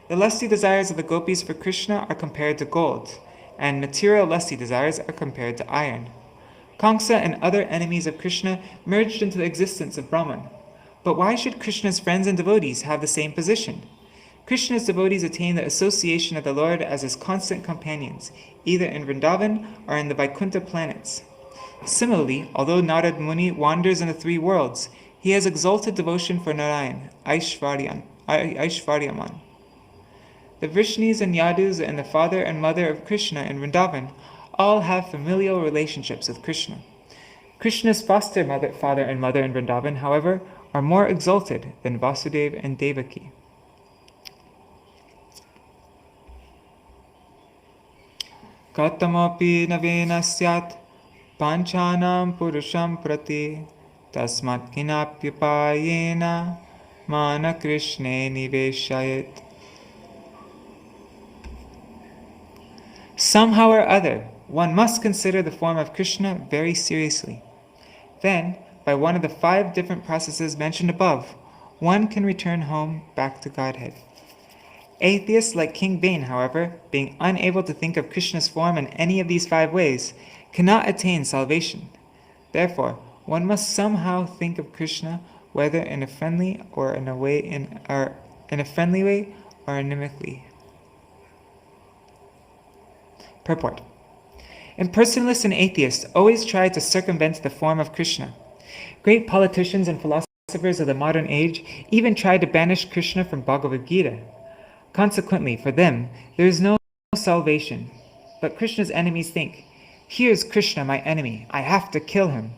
The lusty desires of the gopis for Kṛṣṇa are compared to gold, and material lusty desires are compared to iron. Kṛṣṇa and other enemies of Kṛṣṇa merged into the existence of Brahman. But why should Kṛṣṇa's friends and devotees have the same position? Kṛṣṇa's devotees attain the association of the Lord as his constant companions, either in Vrindavan or in the Vaikuntha planets. Similarly, although Nārada Muni wanders in the three worlds, he has exalted devotion for Narayan, Aishvaryaman. The Vrishnis and Yadus and the father and mother of Kṛṣṇa in Vrindavan all have familial relationships with Kṛṣṇa. Kṛṣṇa's foster father and mother in Vrindavan, however, are more exalted than Vasudeva and Devaki. Katamapi navena syat panchanam purusham prati tasmat kinapyapayena mana Kṛṣṇe niveshayet. Somehow or other, one must consider the form of Kṛṣṇa very seriously. Then, by one of the 5 different processes mentioned above, one can return home back to Godhead. Atheists like King Bain, however, being unable to think of Kṛṣṇa's form in any of these 5 ways, cannot attain salvation. Therefore, one must somehow think of Kṛṣṇa, whether in a friendly or in a friendly way or inimically. Purport. Impersonalists and atheists always try to circumvent the form of Kṛṣṇa. Great politicians and philosophers of the modern age even tried to banish Kṛṣṇa from Bhagavad Gita. Consequently, for them, there is no salvation. But Kṛṣṇa's enemies think, "Here's Kṛṣṇa, my enemy. I have to kill him."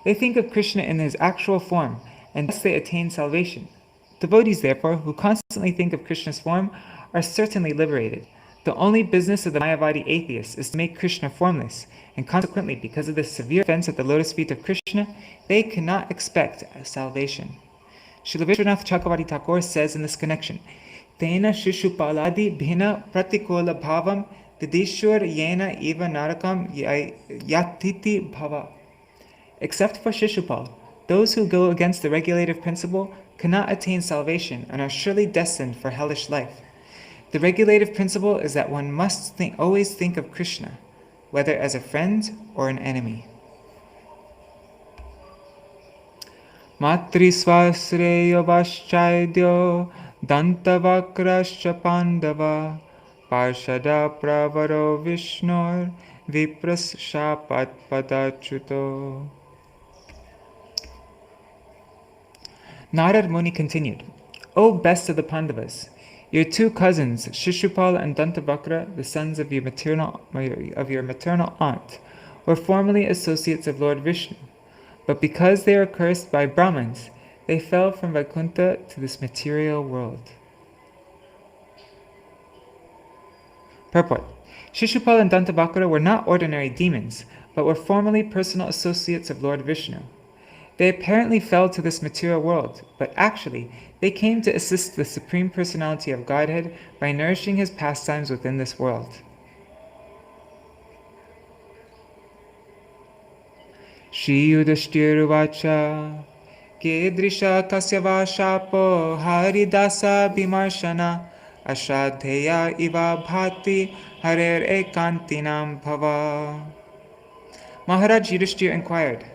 They think of Kṛṣṇa in his actual form, and thus they attain salvation. Devotees, therefore, who constantly think of Kṛṣṇa's form are certainly liberated. The only business of the Mayavadi atheists is to make Kṛṣṇa formless, and consequently, because of the severe offense at the lotus feet of Kṛṣṇa, they cannot expect salvation. Srila Vishwanath Chakravarti Thakur says in this connection, Tena Shishupaladi Bhina Pratikola Bhavam Didishwar Yena Eva Narakam Yatiti Bhava. Except for Shishupal, those who go against the regulative principle cannot attain salvation and are surely destined for hellish life. The regulative principle is that one must always think of Kṛṣṇa, whether as a friend or an enemy. Matrisvasreyo Vaschaidyo Dantavakrascha Pandava Parshada Pravaro Vishnur Viprashapat Padachuto. Nārada Muni continued, O best of the Pandavas, your two cousins, Shishupal and Dantavakra, the sons of your maternal aunt, were formerly associates of Lord Viṣṇu, but because they were cursed by Brahmins, they fell from Vaikuntha to this material world. Purport. Shishupal and Dantavakra were not ordinary demons, but were formerly personal associates of Lord Viṣṇu. They apparently fell to this material world, but actually, they came to assist the Supreme Personality of Godhead by nourishing his pastimes within this world. Shri Yudhiṣṭira Vacha Kedrisha Kasyava Shapo Haridasa Bimarshana Ashadheya Iva Bhati Harer Ekantinam Bhava. Maharaj Yudhiṣṭira inquired,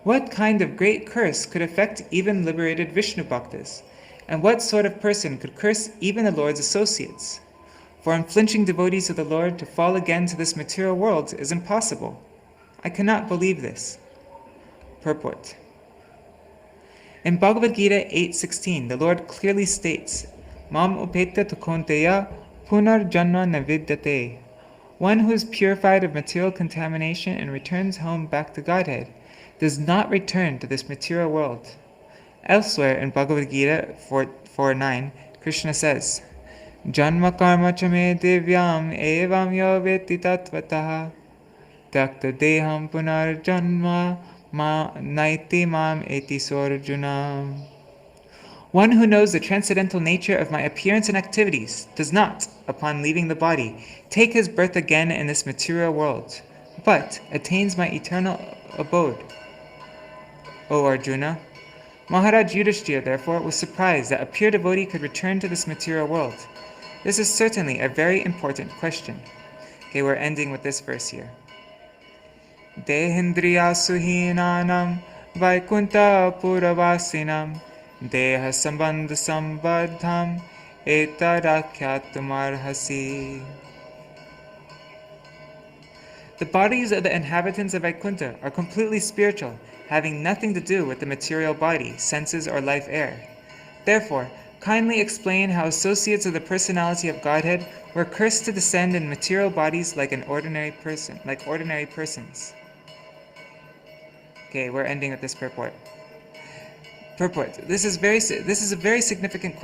what kind of great curse could affect even liberated Viṣṇu Bhaktas? And what sort of person could curse even the Lord's associates? For unflinching devotees of the Lord to fall again to this material world is impossible. I cannot believe this. Purport. In Bhagavad Gita 8:16, the Lord clearly states, Mam upeta tukonteya punar janma navidyate. One who is purified of material contamination and returns home back to Godhead does not return to this material world. Elsewhere in Bhagavad Gita 4:9, Kṛṣṇa says, Janma karma chame divyam evam yo veti tattvataha takta deham punar janma ma naiti mam eti sorjuna. One who knows the transcendental nature of my appearance and activities does not, upon leaving the body, take his birth again in this material world, but attains my eternal abode. O Arjuna, Maharaj Yudhiṣṭira therefore was surprised that a pure devotee could return to this material world. This is certainly a very important question. Okay, we're ending with this verse here. Dehendriya suhinanam Vaikunta puravasinam Deha sambandha sambadham etadakhyatumarhasi. The bodies of the inhabitants of Vaikuntha are completely spiritual, having nothing to do with the material body, senses, or life air. Therefore, kindly explain how associates of the personality of Godhead were cursed to descend in material bodies like ordinary persons. Okay, we're ending with this purport. This very significant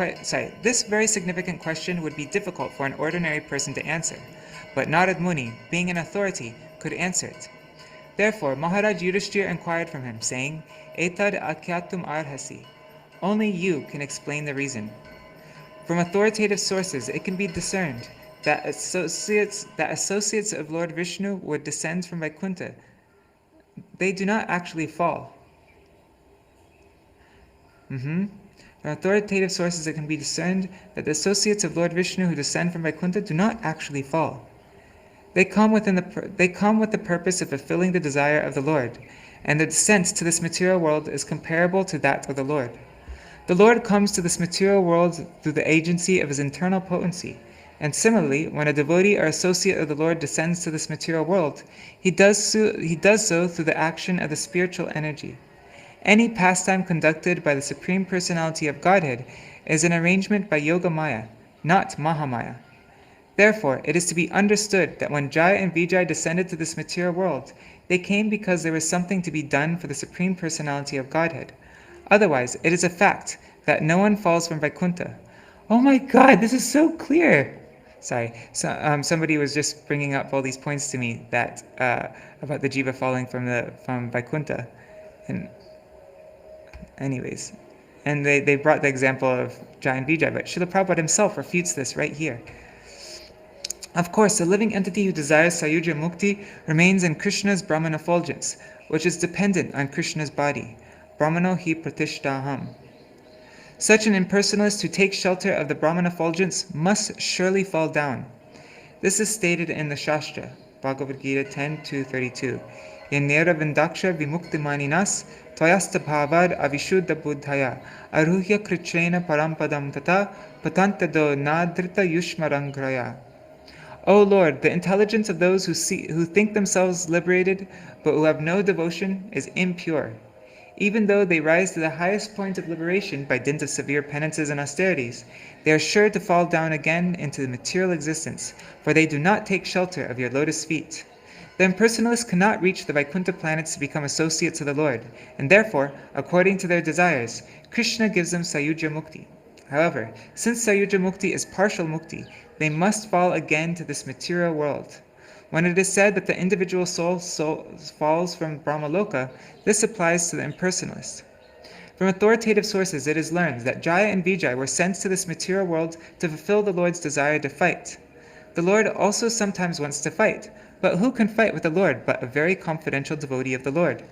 question would be difficult for an ordinary person to answer, but Nārada Muni, being an authority, could answer it. Therefore, Maharaj Yudhiṣṭira inquired from him, saying, Etad akyatum arhasi. Only you can explain the reason. From authoritative sources, it can be discerned that associates of Lord Viṣṇu would descend from Vaikuntha. They do not actually fall. From authoritative sources, it can be discerned that the associates of Lord Viṣṇu who descend from Vaikuntha do not actually fall. They come with the purpose of fulfilling the desire of the Lord, and the descent to this material world is comparable to that of the Lord. The Lord comes to this material world through the agency of his internal potency, and similarly, when a devotee or associate of the Lord descends to this material world, he does so through the action of the spiritual energy. Any pastime conducted by the Supreme Personality of Godhead is an arrangement by Yoga Maya, not Mahamaya. Therefore, it is to be understood that when Jaya and Vijay descended to this material world, they came because there was something to be done for the Supreme Personality of Godhead. Otherwise, it is a fact that no one falls from Vaikuntha. Oh my God, this is so clear! Sorry, somebody was just bringing up all these points to me that about the jiva falling from Vaikuntha, and anyways, and they brought the example of Jaya and Vijay, but Srila Prabhupada himself refutes this right here. Of course, a living entity who desires Sayuja Mukti remains in Krishna's Brahman effulgence, which is dependent on Krishna's body. Brahmano hi pratishtaham. Such an impersonalist who takes shelter of the Brahman effulgence must surely fall down. This is stated in the Shastra, Bhagavad Gita 10:2-32. Yanera Vindaksha Vimuktimaninas Toyasta Bhavad Avishuddha Buddhaya Aruhya Kṛṣṇa Parampadam Tata Patantado Nadrita Yushmarangraya. O Lord, the intelligence of those who think themselves liberated, but who have no devotion, is impure. Even though they rise to the highest point of liberation by dint of severe penances and austerities, they are sure to fall down again into the material existence, for they do not take shelter of your lotus feet. The impersonalists cannot reach the Vaikuntha planets to become associates of the Lord, and therefore, according to their desires, Kṛṣṇa gives them Sayuja Mukti. However, since Sayuja Mukti is partial Mukti, they must fall again to this material world. When it is said that the individual soul falls from Brahmaloka, this applies to the impersonalist. From authoritative sources, it is learned that Jaya and Vijay were sent to this material world to fulfill the Lord's desire to fight. The Lord also sometimes wants to fight, but who can fight with the Lord but a very confidential devotee of the Lord?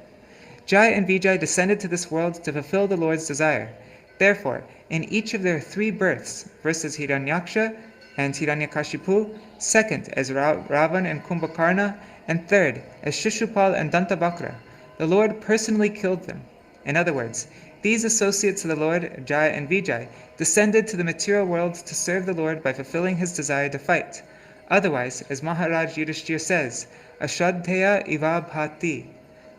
Jaya and Vijay descended to this world to fulfill the Lord's desire. Therefore, in each of their 3 births, first as Hiranyaksha and Hiranyakashipu, second as Ravan and Kumbhakarna, and third as Shishupal and Dantavakra, the Lord personally killed them. In other words, these associates of the Lord, Jaya and Vijay, descended to the material world to serve the Lord by fulfilling his desire to fight. Otherwise, as Maharaj Yudhiṣṭira says, Ashraddheya iva bhati.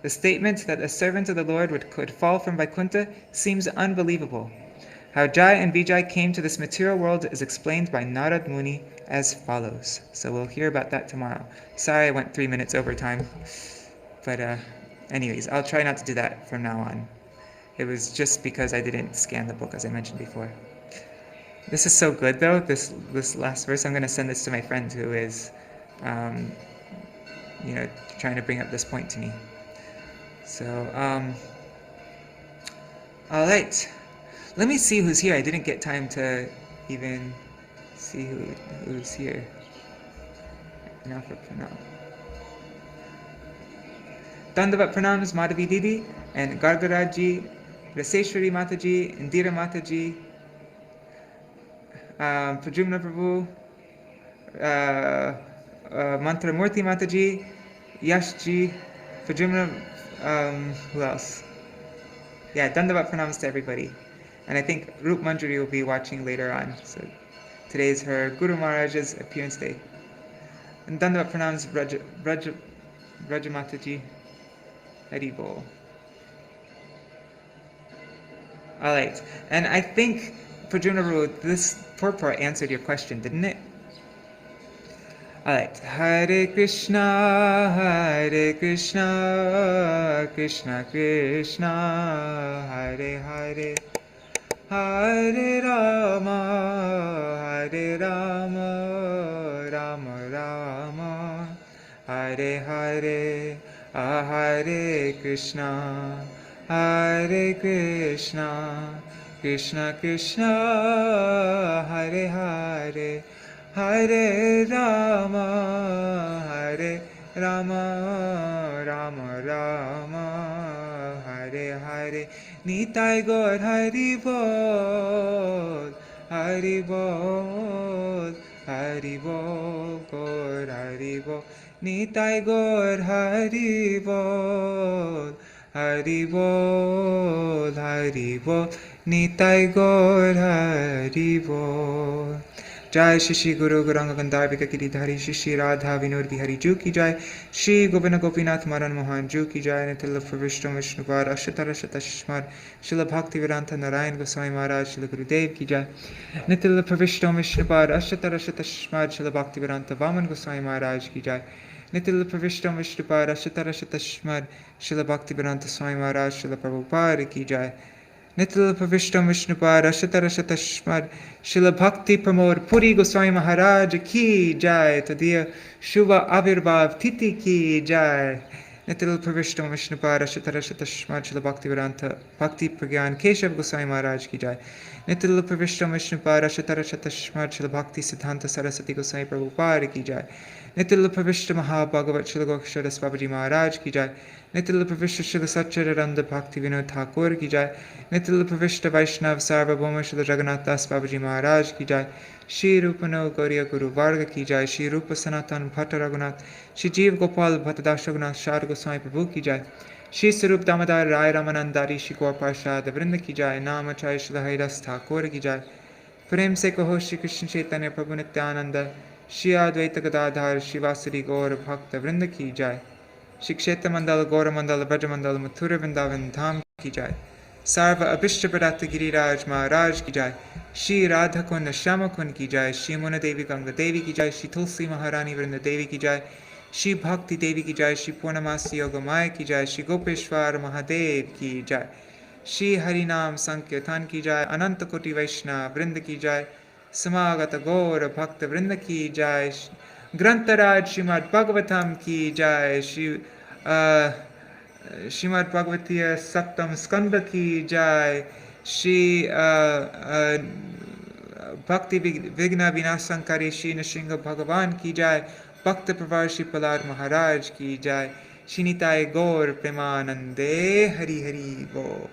The statement that a servant of the Lord could fall from Vaikuntha seems unbelievable. How Jaya and Vijay came to this material world is explained by Nārada Muni as follows. So we'll hear about that tomorrow. Sorry I went 3 minutes over time. But anyways, I'll try not to do that from now on. It was just because I didn't scan the book, as I mentioned before. This is so good, though, this last verse. I'm going to send this to my friend who is, trying to bring up this point to me. So, all right. Let me see who's here. I didn't get time to even see who's here. Now for Pranam. Dandavat Pranams, Madhavi Didi, and Gargaraji, Raseshwari Mataji, Indira Mataji, Prajumna Prabhu, Mantramurti Mataji, Yashji, Prajumna, who else? Yeah, Dandavat Pranams to everybody. And I think Rup Manjari will be watching later on. So today is her Guru Maharaj's appearance day. And Dandavat Pranams, Braja Mataji, Hari Bol. Alright, and I think, Prajuna Ru, this purport answered your question, didn't it? Alright, Hare Krishna, Krishna Krishna, Hare Hare, Hare Rama, Rama Rama, Hare Hare, Hare Krishna, Krishna Krishna, Hare Hare, Hare Rama, Rama Rama, Hare Hare, Nitai Gaur Hari Bol, Hari Bol, Hari Bol, Gaur Hari Bol, Nitai Gaur Hari Bol, Hari Bol, Hari Bol, Nitai Gaur Hari Bol. Jai Shri Guru Gauranga Gandharvika Giridhari Shri Radha Vinod Bihari Ju Ki Jai, Shri Govinda Gopinath Madan Mohan Ju Ki Jai, Nitila Pravishtam Vishnupad Ashatara Shatashmad, Srila Bhakti Vedanta Narayan Goswami Maharaj, Srila Gurudev Ki Jai, Nitila Pravishtam Vishnupad Ashatara Shatashmad, Srila Bhakti Vedanta Vaman Goswami Maharaj Ki Jai, Nitila Pravishtam Vishnupad Ashatara Shatashmad, Srila Bhakti Vedanta Swami Maharaj, Srila Prabhupada Ki Jai, Nitila Pravishtam Vishnupad Ashatara Shatashmad, Srila Bhakti Pramod Puri Goswami Maharaj Ki Jai, Tadiya Shubha Avirbhav Titi Ki Jai, Nitila Pravishtam Vishnupad Ashatara Shatashmad, Srila Bhakti Vedanta Bhakti Pragyan Keshav Goswami Maharaj Ki Jai, Nitila Pravishtam Vishnupad Ashatara Shatashmad, Srila Bhakti Siddhanta Saraswati Goswami Prabhupada Ki Jai, Nitila Pravishta Mahabhagavat Srila Gokshara Babaji Maharaj Ki Jai, Nitila Pravishta Srila Satchidananda Bhakti Vinod Thakur Ki Jai, Nitila Pravishta Vaishnav Sarvabhauma Srila Jagannath Das Babaji Maharaj Ki Jai, Shri Rupano Gauriya Guru Varga ki jai, Shri Rupa Sanatan Bhatta Raghunath, Shri Jeev Gopal Bhatta Das Raghunath Shar Goswami Prabhu ki jai, Shri Sarup Damodar Rai Ramanandari Shri Gaur Parshad Vrinda ki jai, Namachay Shri Haridas Thakur ki jai, Prem se kaho Shri Krishna Chaitanya Prabhu Nityananda, Shri Advaita Gadadhar Shri Vasari Gaur Bhakta Vrinda ki jai, Shri Kshetra Mandala Gaura Mandala Braja Mandala Mathura Vrindavan Dham ki jai, Sarva Abhishta Pradata Giriraj Maharaj ki jai, Shri Radha Kund Shama Kund ki jai, Shri Muna Devi Ganga Devi ki jai, Shri Tulsi Maharani Vrinda Devi ki jai, Shri Bhakti Devi ki jai, Shri Purnamasi Yogamaya ki jai, Shri Gopeshwar Mahadev ki jai, Shri Harinam Sankirtan ki jai, Ananta Koti Vaishna Vrinda ki jai, Samagata Gaura Bhakta Vrinda ki jai, Grantaraj Śrīmad-Bhāgavatam ki jai, Śrīmad Bhagavatiya Saptam Skanda ki jai, Shri Bhakti Vigna Vinasankari Shri Nrsimha Bhagavan ki jai, Bhakta Pravar Shri Prahlad Maharaj ki jai, Shri Nitai Gaur Premanande Hari Hari Bo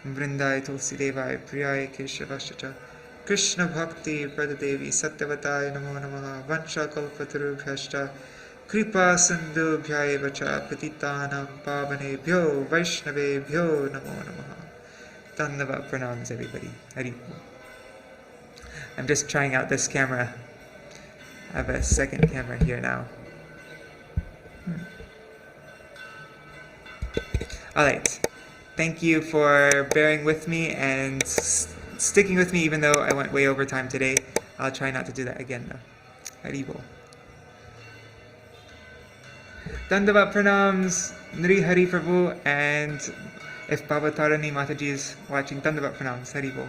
Vrindai Tulsi Devai Priyai Keshavascha Krishna Bhakti Pradadevi Satyavatai Namo Namaha Vansha Kalpatarubhyashta Kripa Sindhu Bhyayevacha Patitanam Pavanebhyo Vaishnavebhyo Namo Namaha. Dandava pranams everybody. Hari Bol. I'm just trying out this camera. I have a second camera here now. Alright. Thank you for bearing with me and sticking with me even though I went way over time today. I'll try not to do that again though. Hari Bol. Dandavat pranams, Nri Hari Prabhu, and if Bhavatarani Mataji is watching, Dandavat pranams, Hari Bol.